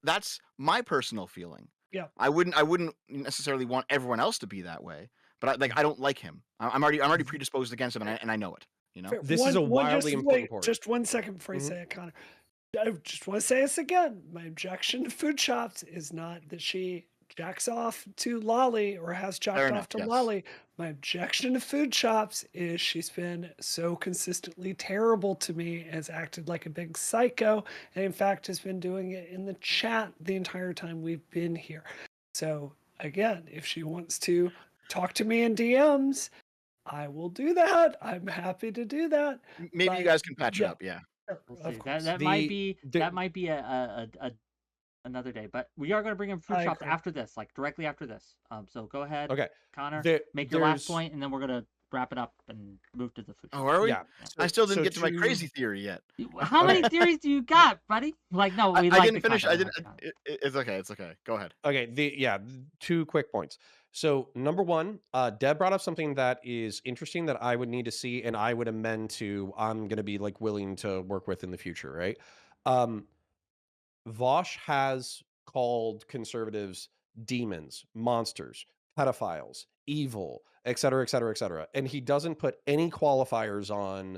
D: that's my personal feeling.
C: Yeah.
D: I wouldn't necessarily want everyone else to be that way, but I don't like him. I'm already predisposed against him, and I know it.
C: Fair.
B: this is a
C: One
B: wildly
C: just
B: important
C: wait,
B: point.
C: just 1 second before you
B: Mhm.
C: say it, Connor. I just want to say this again. My objection to food shops is not that she jacks off to Lolly or has
D: Fair
C: jacked
D: enough.
C: off to
D: Yes.
C: Lolly. My objection to food shops is she's been so consistently terrible to me, has acted like a big psycho, and in fact has been doing it in the chat the entire time we've been here. So again, if she wants to talk to me in DMs, I will do that. I'm happy to do that.
D: Maybe you
C: But
D: guys can patch it
C: yeah,
D: up. Yeah.
A: We'll
C: of
A: see.
C: course.
A: That might be a another day, but we are going to bring in food
C: I
A: shops
C: agree.
A: after this, like directly after this. So go ahead,
B: Okay.
A: Connor,
B: There-
A: make your last
B: there's-
A: point, and then we're gonna wrap it up and move to the food shop.
D: Oh, are we?
B: Yeah.
D: I still didn't
B: so
D: get to my
B: to-
D: crazy theory yet.
A: How many theories do you got, buddy? Like, no, we
D: I
A: like
D: didn't
A: the
D: finish. I
A: content,
D: didn't.
A: we like the content.
D: It's okay. It's okay. Go ahead.
B: Okay, 2 quick points. So number one, Deb brought up something that is interesting that I would need to see, and I would amend to. I'm going to be like willing to work with in the future, right? Vaush has called conservatives demons, monsters, pedophiles, evil, et cetera, et cetera, et cetera, and he doesn't put any qualifiers on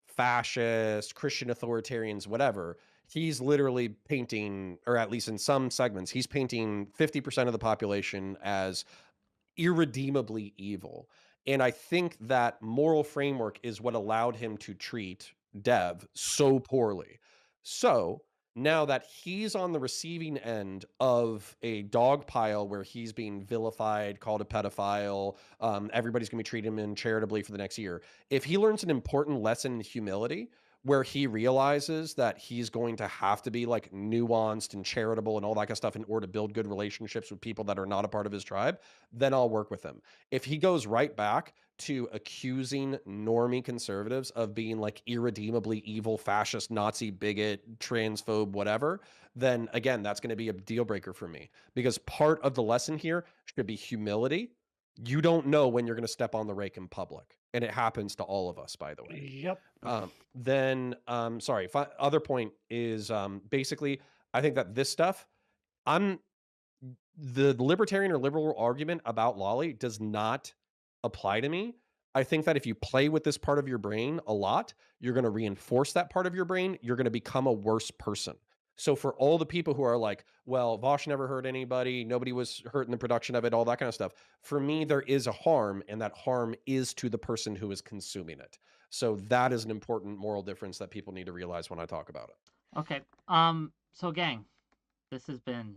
B: fascist, Christian authoritarians, whatever. He's literally painting, or at least in some segments, he's painting 50% of the population as irredeemably evil. And I think that moral framework is what allowed him to treat Dev so poorly. So now that he's on the receiving end of a dog pile where he's being vilified, called a pedophile, everybody's going to be treating him charitably for the next year. If he learns an important lesson in humility, where he realizes that he's going to have to be like nuanced and charitable and all that kind of stuff in order to build good relationships with people that are not a part of his tribe, then I'll work with him. If he goes right back to accusing normie conservatives of being like irredeemably evil, fascist, Nazi, bigot, transphobe, whatever, then again, that's going to be a deal breaker for me, because part of the lesson here should be humility. You don't know when you're going to step on the rake in public, and it happens to all of us, by the way.
C: Yep.
B: Other point is basically, I think that this stuff, the libertarian or liberal argument about Lolly does not apply to me. I think that if you play with this part of your brain a lot, you're going to reinforce that part of your brain. You're going to become a worse person. So for all the people who are like, well, Vaush never hurt anybody, nobody was hurt in the production of it, all that kind of stuff. For me, there is a harm, and that harm is to the person who is consuming it. So that is an important moral difference that people need to realize when I talk about it.
A: Okay. So gang, this has been,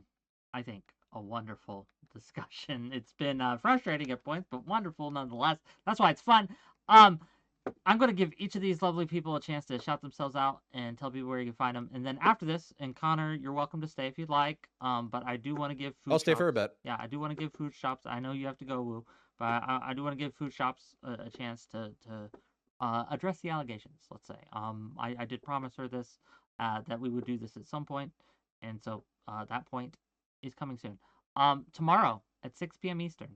A: I think, a wonderful discussion. It's been frustrating at points, but wonderful nonetheless. That's why it's fun. I'm going to give each of these lovely people a chance to shout themselves out and tell people where you can find them. And then after this, and Connor, you're welcome to stay if you'd like. But I do want to give food
B: I'll stay
A: shops,
B: for a bit.
A: Yeah, I do want to give food shops. I know you have to go, Woo, but I do want to give food shops a chance to address the allegations. Let's say. I did promise her this, that we would do this at some point, and so that point is coming soon. Tomorrow at 6 p.m. Eastern,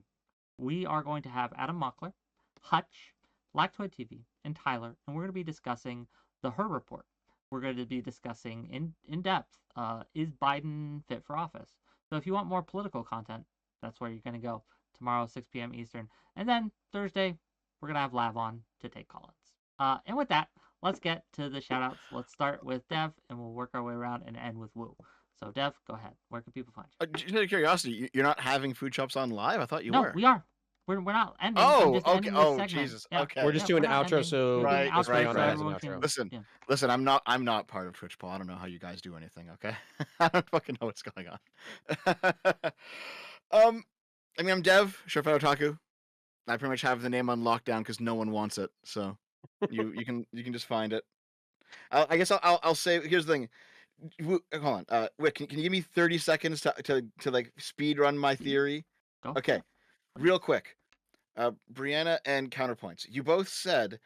A: we are going to have Adam Mockler, Hutch, Lactoid TV, and Tyler, and we're going to be discussing the Her Report. We're going to be discussing in depth, is Biden fit for office? So if you want more political content, that's where you're going to go tomorrow, 6 p.m. Eastern. And then Thursday, we're going to have Lav on to take call-ins. And with that, let's get to the shout-outs. Let's start with Dev, and we'll work our way around and end with Woo. So, Dev, go ahead. Where can people find you?
D: Just out of curiosity, you're not having food shops on live? I thought you were.
A: No, we are. We're not ending.
D: Oh,
A: I'm just
D: okay.
A: ending this
D: Oh,
A: segment.
D: Jesus.
A: Yeah.
D: Okay.
B: We're just doing
A: we're
B: an
A: not
B: outro,
A: ending.
B: so
A: We're doing
D: Right,
A: an outro
D: right,
A: so
D: right.
A: everyone can.
D: Listen,
A: Yeah.
D: listen. I'm not part of Twitch, Paul. I don't know how you guys do anything. Okay, I don't fucking know what's going on. I mean, I'm Dev, Surefire Otaku. I pretty much have the name on lockdown because no one wants it. So you can just find it. I guess I'll say, here's the thing. Hold on, Wick, can you give me 30 seconds to like speed run my theory?
A: Go.
D: Okay, real quick. Brianna and Counterpoints. You both said,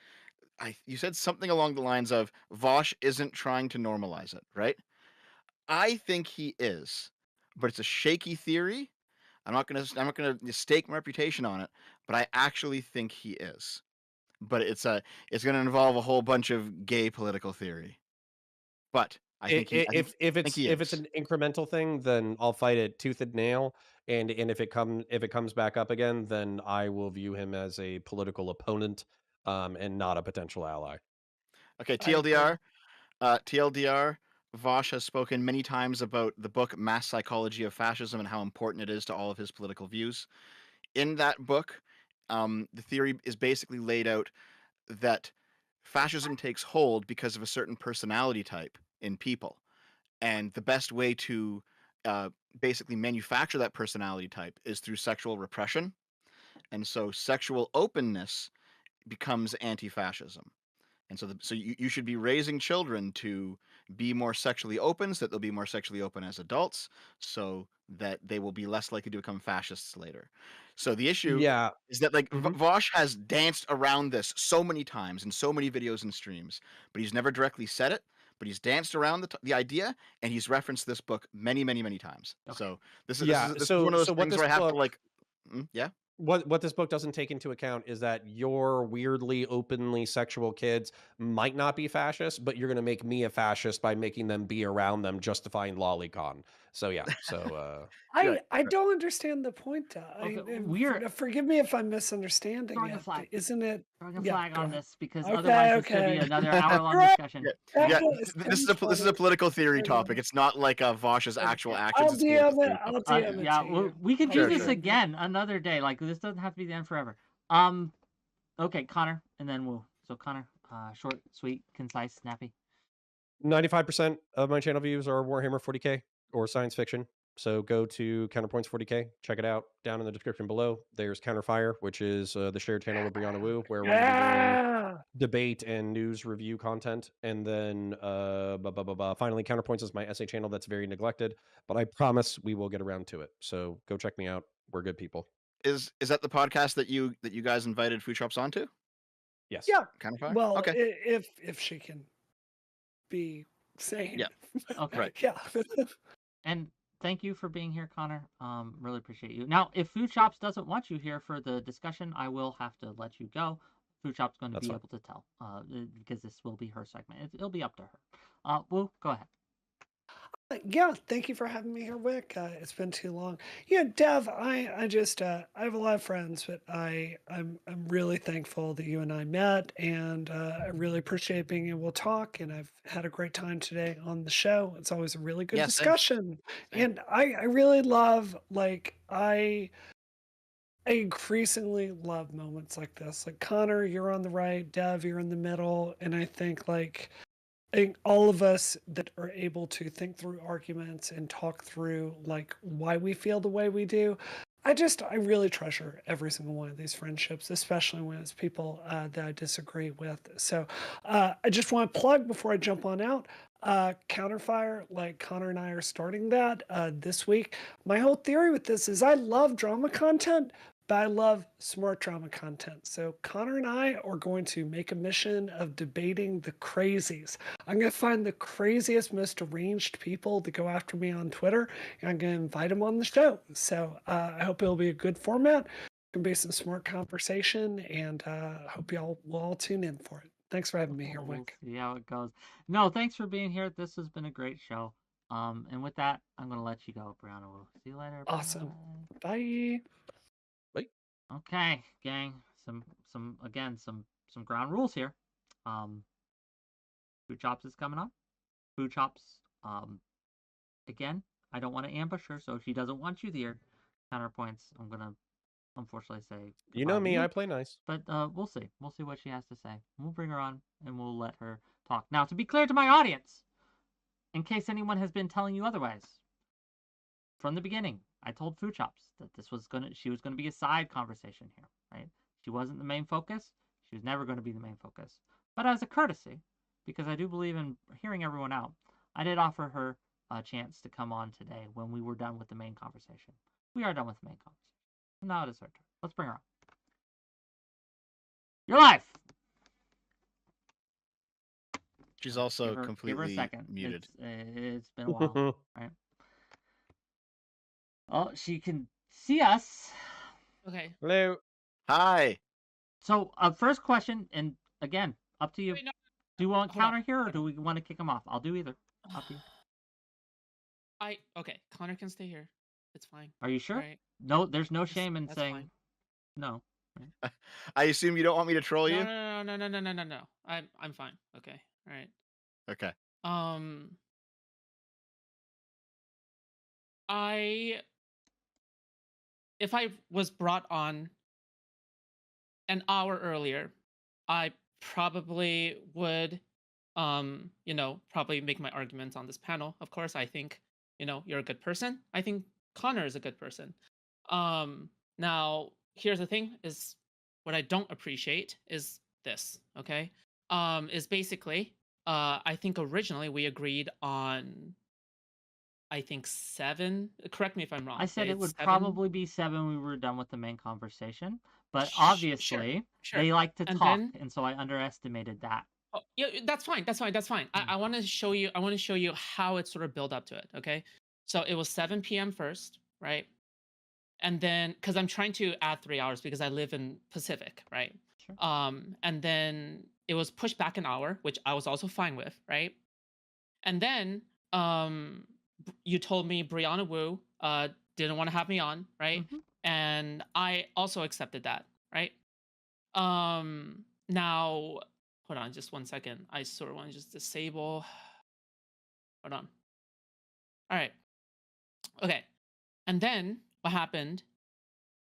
D: you said something along the lines of Vaush isn't trying to normalize it, right? I think he is, but it's a shaky theory. I'm not gonna stake my reputation on it, but I actually think he is. But it's gonna involve a whole bunch of gay political theory. But I think
B: if it's an incremental thing, then I'll fight it tooth and nail. And if it comes back up again, then I will view him as a political opponent, and not a potential ally.
D: Okay, TLDR. TLDR. Vaush has spoken many times about the book Mass Psychology of Fascism and how important it is to all of his political views. In that book, the theory is basically laid out that fascism takes hold because of a certain personality type in people. And the best way to basically manufacture that personality type is through sexual repression. And so sexual openness becomes anti-fascism. And so, so you should be raising children to be more sexually open, so that they'll be more sexually open as adults, so that they will be less likely to become fascists later. So the issue
B: Yeah.
D: is that like
B: Mhm.
D: Vaush has danced around this so many times in so many videos and streams, but he's never directly said it. But he's danced around the idea, and he's referenced this book many, many, many times.
A: Okay.
D: So this
B: Yeah.
D: is one of those
B: So what
D: things
B: this
D: where I have to
B: book
D: like, yeah.
B: what this book doesn't take into account is that your weirdly openly sexual kids might not be fascist, but you're going to make me a fascist by making them be around them, justifying lolicon. So yeah. So
D: Right.
C: I don't understand the point.
A: Okay, we're
C: Forgive me if I'm misunderstanding
A: throwing a
C: it, but
A: flag.
C: isn't it?
A: Throwing a
C: Yeah,
A: flag
C: go
A: on
C: ahead.
A: this because
C: Okay,
A: otherwise this could be
C: okay.
A: another hour-long
C: Right.
A: discussion.
D: Yeah,
C: It's
D: this is a
C: 10:20.
D: political theory
C: Okay.
D: topic. It's not like Vaush's actual
A: Yeah.
D: actions.
C: I'll
D: It's a political
C: DM it.
D: theory
C: I'll
D: topic.
C: DM it
A: Yeah,
C: to you.
A: we could do
D: Sure,
A: this
D: sure.
A: again another day. Like this doesn't have to be the end forever. Okay, Connor, and then we'll. So Connor, short, sweet, concise, snappy.
B: 95% of my channel views are Warhammer 40k or science fiction. So go to Counterpoints 40k, check it out. Down in the description below, there's Counterfire, which is the shared channel with Brianna Wu, where we're going to be doing
C: Yeah.
B: debate and news review content. And then finally, Counterpoints is my essay channel that's very neglected, but I promise we will get around to it. So go check me out. We're good people.
D: Is that the podcast that you guys invited Food Shops onto?
B: Yes.
C: Yeah.
D: Kind of fire?
C: Well,
D: Okay.
C: if she can be sane.
D: Yeah.
A: Okay.
D: Right.
C: Yeah.
A: And thank you for being here, Connor. Really appreciate you. Now, if Food Shops doesn't want you here for the discussion, I will have to let you go. Food Shop's going to
B: That's
A: be
B: fine.
A: able to tell, because this will be her segment. It'll be up to her. Wu, go ahead.
C: Yeah, thank you for having me here, Wick. It's been too long. Yeah, Dev, I just I have a lot of friends, but I'm really thankful that you and I met, and I really appreciate being able to talk. And I've had a great time today on the show. It's always a really good
D: Yeah, same.
C: discussion,
D: Same.
C: and I really love I increasingly love moments like this. Like Connor, you're on the right, Dev, you're in the middle, and I think all of us that are able to think through arguments and talk through like why we feel the way we do, I really treasure every single one of these friendships, especially when it's people that I disagree with. So I just want to plug before I jump on out. Counterfire, like Connor and I are starting that this week. My whole theory with this is I love drama content, but I love smart drama content. So Connor and I are going to make a mission of debating the crazies. I'm going to find the craziest, most deranged people to go after me on Twitter, and I'm going to invite them on the show. So I hope it'll be a good format. It can be some smart conversation, and I hope y'all will all tune in for it. Thanks for having me here,
A: We'll
C: Wick.
A: see how it goes. No, thanks for being here. This has been a great show. And with that, I'm going to let you go, Brianna. We'll see you later.
C: Awesome.
A: Bye.
C: Bye.
A: Okay, gang. Some ground rules here. Food Chops is coming up. Food Chops, again, I don't want to ambush her, so if she doesn't want you there, counterpoints, I'm gonna unfortunately say
B: You know
A: goodbye to
B: me,
A: you.
B: I play nice.
A: But we'll see. We'll see what she has to say. We'll bring her on and we'll let her talk. Now, to be clear to my audience, in case anyone has been telling you otherwise, from the beginning, I told Food Chops that she was gonna be a side conversation here, right? She wasn't the main focus. She was never going to be the main focus. But as a courtesy, because I do believe in hearing everyone out, I did offer her a chance to come on today when we were done with the main conversation. We are done with the main conversation. Now it is her turn. Let's bring her on. You're live.
D: She's also
A: give her a
D: completely
A: second.
D: muted.
A: It's been a while, right? Oh, she can see us.
E: Okay.
B: Hello.
D: Hi.
A: So, first question, and again, up to you.
E: Wait, no.
A: Do you want
E: Hold on,
A: counter here, or
E: hold
A: do we want to kick him off? I'll do either. Up to you.
E: Okay. Connor can stay here. It's fine.
A: Are you sure?
E: Right.
A: No, there's no shame in
E: That's
A: saying
E: fine.
A: no. Right?
D: I assume you don't want me to troll you?
E: No. I'm fine. Okay. All right.
D: Okay.
E: If I was brought on an hour earlier, I probably would, probably make my arguments on this panel. Of course, I think, you're a good person. I think Connor is a good person. Now, here's the thing: is what I don't appreciate is this. Okay, is basically, I think originally we agreed on, I think 7. Correct me if I'm wrong.
A: I said it would
E: 7.
A: probably be 7 when we were done with the main conversation, but
E: Sure,
A: obviously
E: sure.
A: they like to
E: And
A: talk,
E: then,
A: and so I underestimated that.
E: oh, yeah, that's fine. That's fine. That's fine.
A: Mm.
E: I want to show you. I want to show you how it sort of built up to it. Okay, so it was 7 p.m. first, right? And then, because I'm trying to add 3 hours because I live in Pacific, right?
A: Sure.
E: And then it was pushed back an hour, which I was also fine with, right? And then, you told me Brianna Wu didn't want to have me on, right?
A: Mhm.
E: And I also accepted that, right? Now, hold on just 1 second. I sort of want to just disable. Hold on. All right. Okay. And then what happened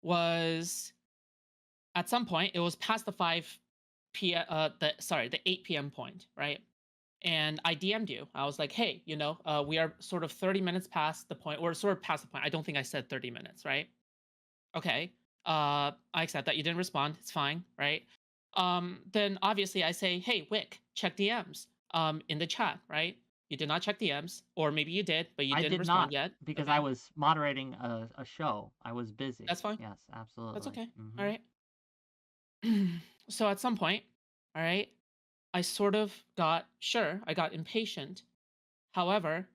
E: was, at some point it was past the 5 p.m. The 8 p.m. point, right? And I DM'd you. I was like, hey, we are sort of 30 minutes past the point, or sort of past the point. I don't think I said 30 minutes, right? Okay. I accept that you didn't respond. It's fine, right? Then obviously I say, hey, Wick, check DMs in the chat, right? You did not check DMs, or maybe you did, but you
A: I
E: didn't
A: did
E: respond
A: not,
E: yet.
A: because
E: Okay,
A: I was moderating a show. I was busy.
E: that's fine.
A: Yes, absolutely.
E: That's okay.
A: Mhm.
E: All right. So at some point, all right, I sort of I got impatient. However,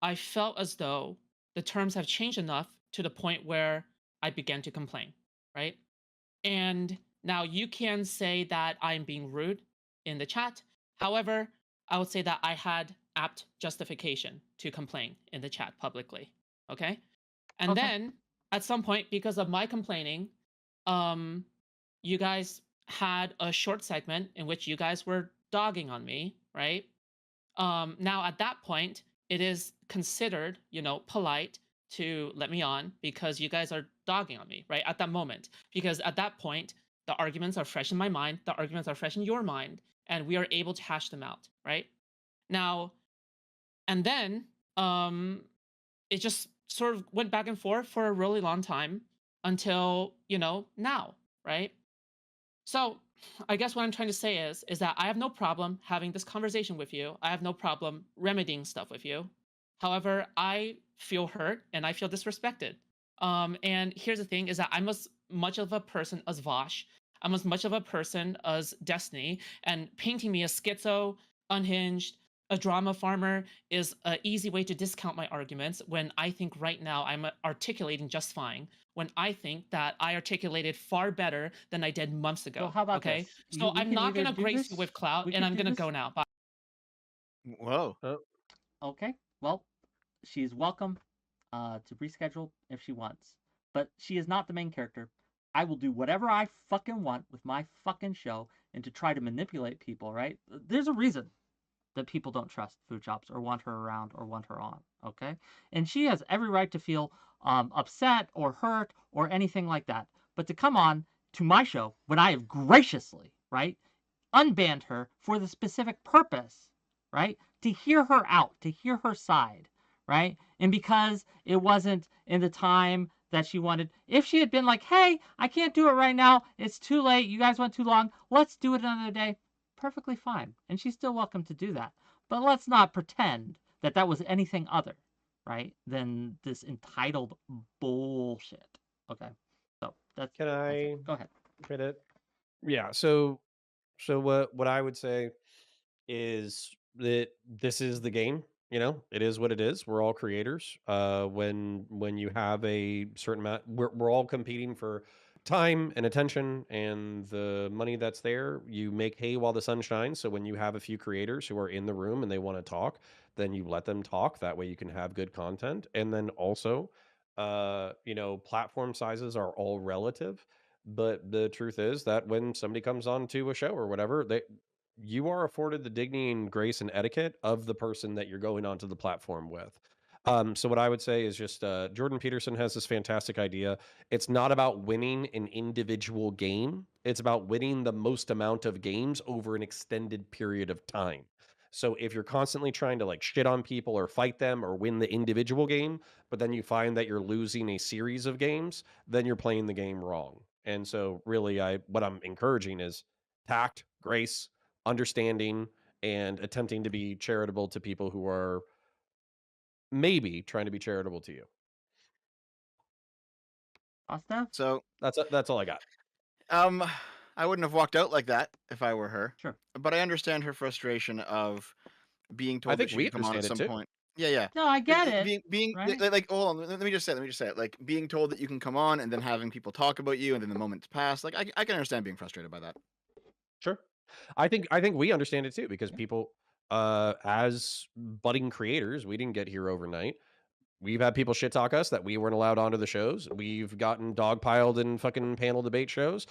E: I felt as though the terms have changed enough to the point where I began to complain, right? And now you can say that I'm being rude in the chat. However, I would say that I had apt justification to complain in the chat publicly. Okay. And
A: Okay.
E: then at some point, because of my complaining, um, you guys had a short segment in which you guys were dogging on me, right? Now at that point, it is considered, polite to let me on because you guys are dogging on me, right? At that moment, because at that point, the arguments are fresh in my mind, the arguments are fresh in your mind, and we are able to hash them out, right? Now, and then, it just sort of went back and forth for a really long time until, now, right? So, I guess what I'm trying to say is that I have no problem having this conversation with you. I have no problem remedying stuff with you. However, I feel hurt and I feel disrespected. And here's the thing: is that I'm as much of a person as Vosh. I'm as much of a person as Destiny, and painting me as schizo, unhinged, a drama farmer is an easy way to discount my arguments when I think right now I'm articulating just fine, when I think that I articulated far better than I did months
A: So
E: ago.
A: how about
E: Okay.
A: this?
E: So
A: We
E: I'm
A: can
E: not
A: either
E: going to
A: do
E: grace you
A: this.
E: with clout,
A: We
E: and
A: could
E: I'm
A: do
E: going to
A: this.
E: go now. Bye.
D: Whoa.
A: Okay. Well, she's welcome to reschedule if she wants, but she is not the main character. I will do whatever I fucking want with my fucking show and to try to manipulate people, right? There's a reason that people don't trust food shops or want her around or want her on, okay? And she has every right to feel upset or hurt or anything like that. But to come on to my show when I have graciously, right, unbanned her for the specific purpose, right, to hear her out, to hear her side, right? And because it wasn't in the time that she wanted, if she had been like, hey, I can't do it right now, it's too late, you guys went too long, let's do it another day, perfectly fine. And she's still welcome to do that. But let's not pretend that that was anything other, right, than this entitled bullshit. Okay. So
B: Can
A: that's it.
B: I
A: Go ahead.
B: hit it? Yeah. So what I would say is that this is the game. It is what it is. We're all creators. When you have a certain amount, we're all competing for time and attention and the money that's there. You make hay while the sun shines. So when you have a few creators who are in the room and they want to talk, then you let them talk. That way you can have good content. And then also, platform sizes are all relative. But the truth is that when somebody comes on to a show or whatever, you are afforded the dignity and grace and etiquette of the person that you're going onto the platform with. So what I would say is just Jordan Peterson has this fantastic idea. It's not about winning an individual game. It's about winning the most amount of games over an extended period of time. So if you're constantly trying to like shit on people or fight them or win the individual game, but then you find that you're losing a series of games, then you're playing the game wrong. And so really what I'm encouraging is tact, grace, understanding, and attempting to be charitable to people who are maybe trying to be charitable to you.
A: Asta?
D: So,
B: That's all I got.
D: I wouldn't have walked out like that if I were her.
A: Sure.
D: But I understand her frustration of being told that
B: think
D: she
B: we
D: could come on at
B: understand it
D: some
B: too.
D: point. Yeah, yeah.
A: No, I get it.
D: Being
A: right?
D: like, hold on, let me just say it. Like being told that you can come on and then having people talk about you and then the moment's pass. Like I can understand being frustrated by that.
B: Sure. I think we understand it too because people as budding creators, we didn't get here overnight. We've had people shit talk us that we weren't allowed onto the shows. We've gotten dogpiled in fucking panel debate shows.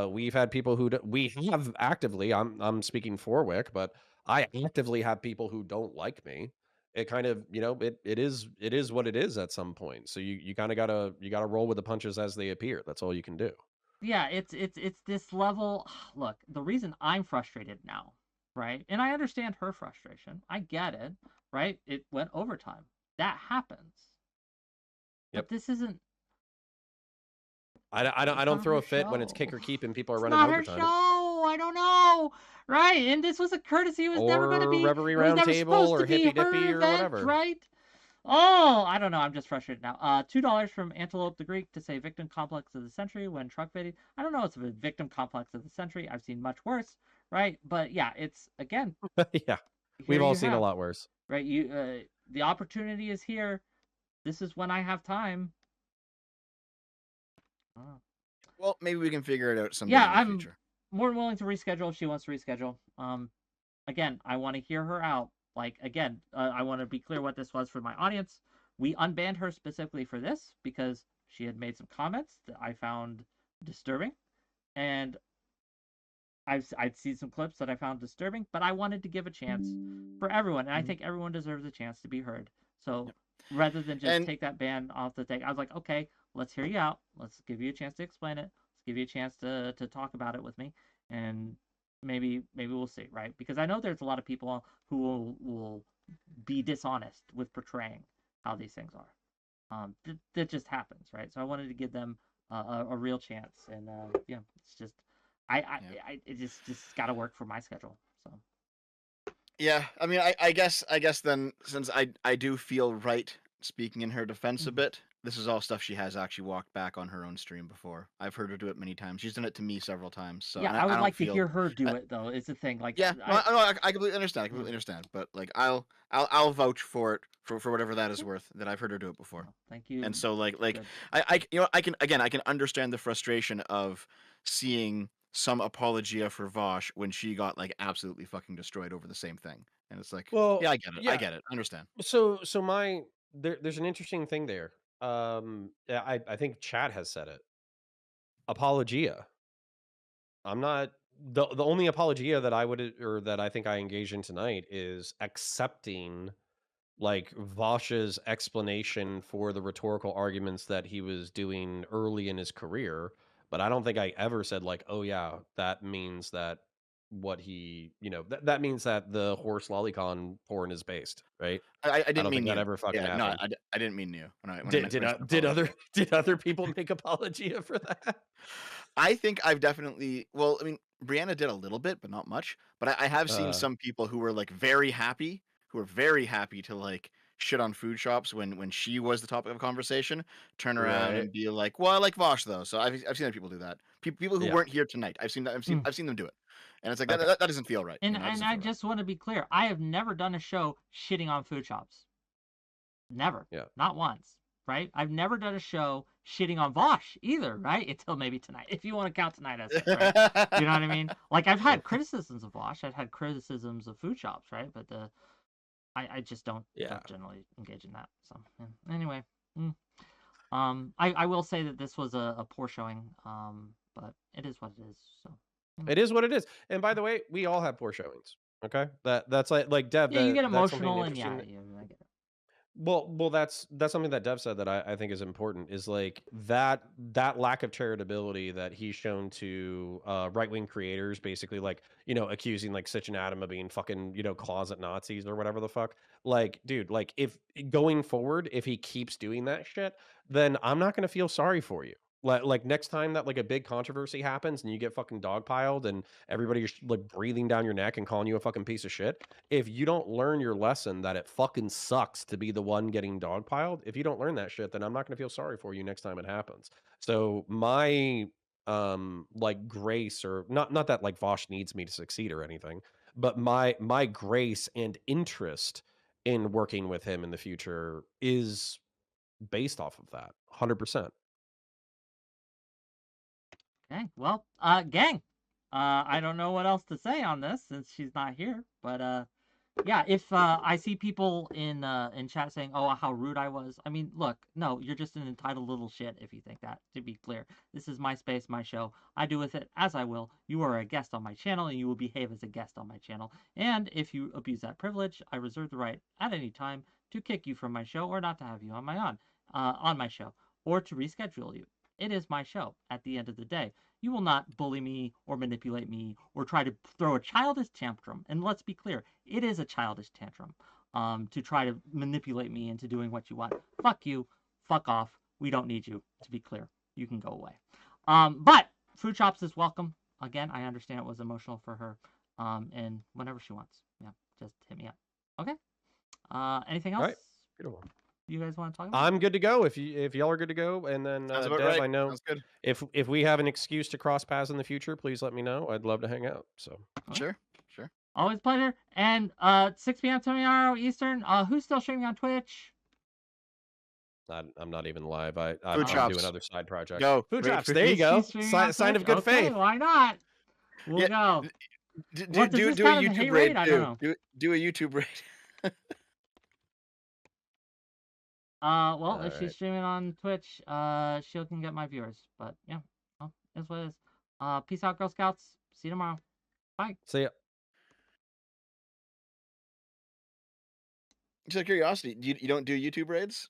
B: We've had people who we have actively. I'm speaking for Wick, but I actively have people who don't like me. It kind of it is what it is at some point. So you kind of gotta roll with the punches as they appear. That's all you can do.
A: Yeah, it's this level. Look, the reason I'm frustrated now, right? And I understand her frustration. I get it, right? It went overtime. That happens.
B: Yep.
A: But this isn't.
B: I
A: It's
B: don't
A: not
B: throw
A: her
B: a fit when it's
A: show.
B: kick or keep and people are
A: It's
B: running
A: not her
B: overtime.
A: show. I don't know. Right? And this was a courtesy. It was never going to
B: Or
A: be.
B: Reverie
A: It was never
B: Roundtable
A: supposed
B: or
A: to be
B: Hippy
A: her
B: Dippy or
A: event,
B: whatever.
A: right? Oh, I don't know. I'm just frustrated now. $2 from Antelope the Greek to say victim complex of the century when truck baiting. I don't know. It's a victim complex of the century. I've seen much worse, right? But yeah, it's again.
B: Yeah,
A: here
B: we've all
A: you
B: seen a
A: have,
B: lot worse.
A: right? The opportunity is here. This is when I have time. Oh.
D: Well, maybe we can figure it out someday
A: Yeah,
D: in the
A: I'm
D: future.
A: more than willing to reschedule if she wants to reschedule. Again, I want to hear her out. Like, again, I want to be clear what this was for my audience. We unbanned her specifically for this because she had made some comments that I found disturbing, and I'd seen some clips that I found disturbing, but I wanted to give a chance for everyone, and I think everyone deserves a chance to be heard. So rather than just take that ban off the thing, I was like, okay, let's hear you out. Let's give you a chance to explain it. Let's give you a chance to talk about it with me, and maybe we'll see, right? Because I know there's a lot of people who will be dishonest with portraying how these things are. That just happens, right? So I wanted to give them a real chance, and yeah, it's just it just got to work for my schedule. So
D: Yeah, I mean, I guess then since I do feel right speaking in her defense a bit, this is all stuff she has actually walked back on her own stream before. I've heard her do it many times. She's done it to me several times. So
A: yeah,
D: and
A: I would
D: don't
A: like to
D: feel,
A: hear her do it though. It's a thing. Like
D: yeah, I completely understand. I completely understand. But like, I'll vouch for it for whatever that is worth. That I've heard her do it before.
A: Oh, thank you.
D: And so like
A: Good.
D: I can understand the frustration of seeing some apologia for Vaush when she got like absolutely fucking destroyed over the same thing. And it's like,
B: Well,
D: yeah, I get it.
B: yeah.
D: I get it. I understand.
B: So there's an interesting thing there. Yeah, I think Chad has said it. Apologia. I'm not the only apologia that I would or that I think I engage in tonight is accepting like Vosh's explanation for the rhetorical arguments that he was doing early in his career, but I don't think I ever said like, "Oh yeah, that means that what he, that means that the horse lolicon porn is based," right?
D: I
B: I
D: didn't
B: don't
D: mean
B: think that
D: you.
B: ever fucking
D: Yeah, no,
B: happened.
D: I didn't mean you when I
B: Did
D: mentioned
B: did
D: apologia.
B: did other people make apologia for that?
D: I think I've definitely, well, I mean, Brianna did a little bit, but not much. But I have seen some people who were like very happy, to like shit on food shops when she was the topic of conversation, turn around
B: Right.
D: and be like, "Well, I like Vosh though." So I've seen people do that. People who
B: Yeah.
D: weren't here tonight. I've seen them do it, and it's like
B: Okay.
D: that doesn't feel right.
A: And
D: that doesn't
A: I
D: feel right.
A: just want to be clear. I have never done a show shitting on food shops. Never.
B: Yeah.
A: Not once. Right? I've never done a show shitting on Vaush either, right? Until maybe tonight, if you want to count tonight as such, right? You know what I mean? Like I've had criticisms of Vaush, I've had criticisms of food shops, right? But I just don't generally engage in that. So yeah. Anyway, I will say that this was a poor showing, but it is what it is. So
B: it is what it is. And by the way, we all have poor showings. Okay, that's like Dev.
A: yeah, you get
B: That's something
A: emotional and
B: interesting.
A: yeah, I get it.
B: Well, that's something that Dev said that I think is important is like that lack of charitability that he's shown to right wing creators, basically like accusing like Sitch and Adam of being fucking closet Nazis or whatever the fuck. Like, dude, like if going forward, if he keeps doing that shit, then I'm not gonna feel sorry for you. Like next time that like a big controversy happens and you get fucking dogpiled and everybody's like breathing down your neck and calling you a fucking piece of shit, if you don't learn your lesson that it fucking sucks to be the one getting dogpiled, if you don't learn that shit, then I'm not going to feel sorry for you next time it happens. So my like grace, or not that like Vosh needs me to succeed or anything, but my grace and interest in working with him in the future is based off of that 100%.
A: Okay, well, gang, I don't know what else to say on this since she's not here, but yeah, if I see people in chat saying, "Oh, how rude I was," I mean, look, no, you're just an entitled little shit if you think that. To be clear, this is my space, my show. I do with it as I will. You are a guest on my channel, and you will behave as a guest on my channel. And if you abuse that privilege, I reserve the right at any time to kick you from my show or not to have you on my show, or to reschedule you. It is my show at the end of the day. You will not bully me or manipulate me or try to throw a childish tantrum. And let's be clear, it is a childish tantrum to try to manipulate me into doing what you want. Fuck you. Fuck off. We don't need you, to be clear. You can go away. But Food Chops is welcome. Again, I understand it was emotional for her. And whenever she wants. Yeah, just hit me up. Okay? Anything else?
B: All right. Beautiful.
A: You guys want to talk about?
B: I'm good to go if y'all are good to go. And then
D: Sounds about
B: Dev,
D: right.
B: I know
D: Sounds good.
B: if we have an excuse to cross paths in the future, please let me know. I'd love to hang out. So
D: Sure.
A: Always a pleasure. And 6 p.m. tomorrow Eastern. Who's still streaming on Twitch?
B: I'm not even live. I'm
D: Food Chops.
B: doing other side projects.
D: Go.
B: Food
D: Great
B: Chops.
D: food.
B: There you go.
A: She's streaming on
B: Sign of
A: Twitch?
B: good
A: Okay,
B: faith.
A: why not? We'll
D: Yeah,
A: go.
D: Do
A: Does
D: a
A: this count as a hate
D: YouTube
A: raid?
D: raid
A: I don't
D: too. Do a YouTube raid.
A: Well, if
B: Alright.
A: she's streaming on Twitch, she can get my viewers. But yeah, well, that's what it is. Peace out, Girl Scouts. See you tomorrow. Bye.
B: See ya.
D: Just out of curiosity, you don't do YouTube raids?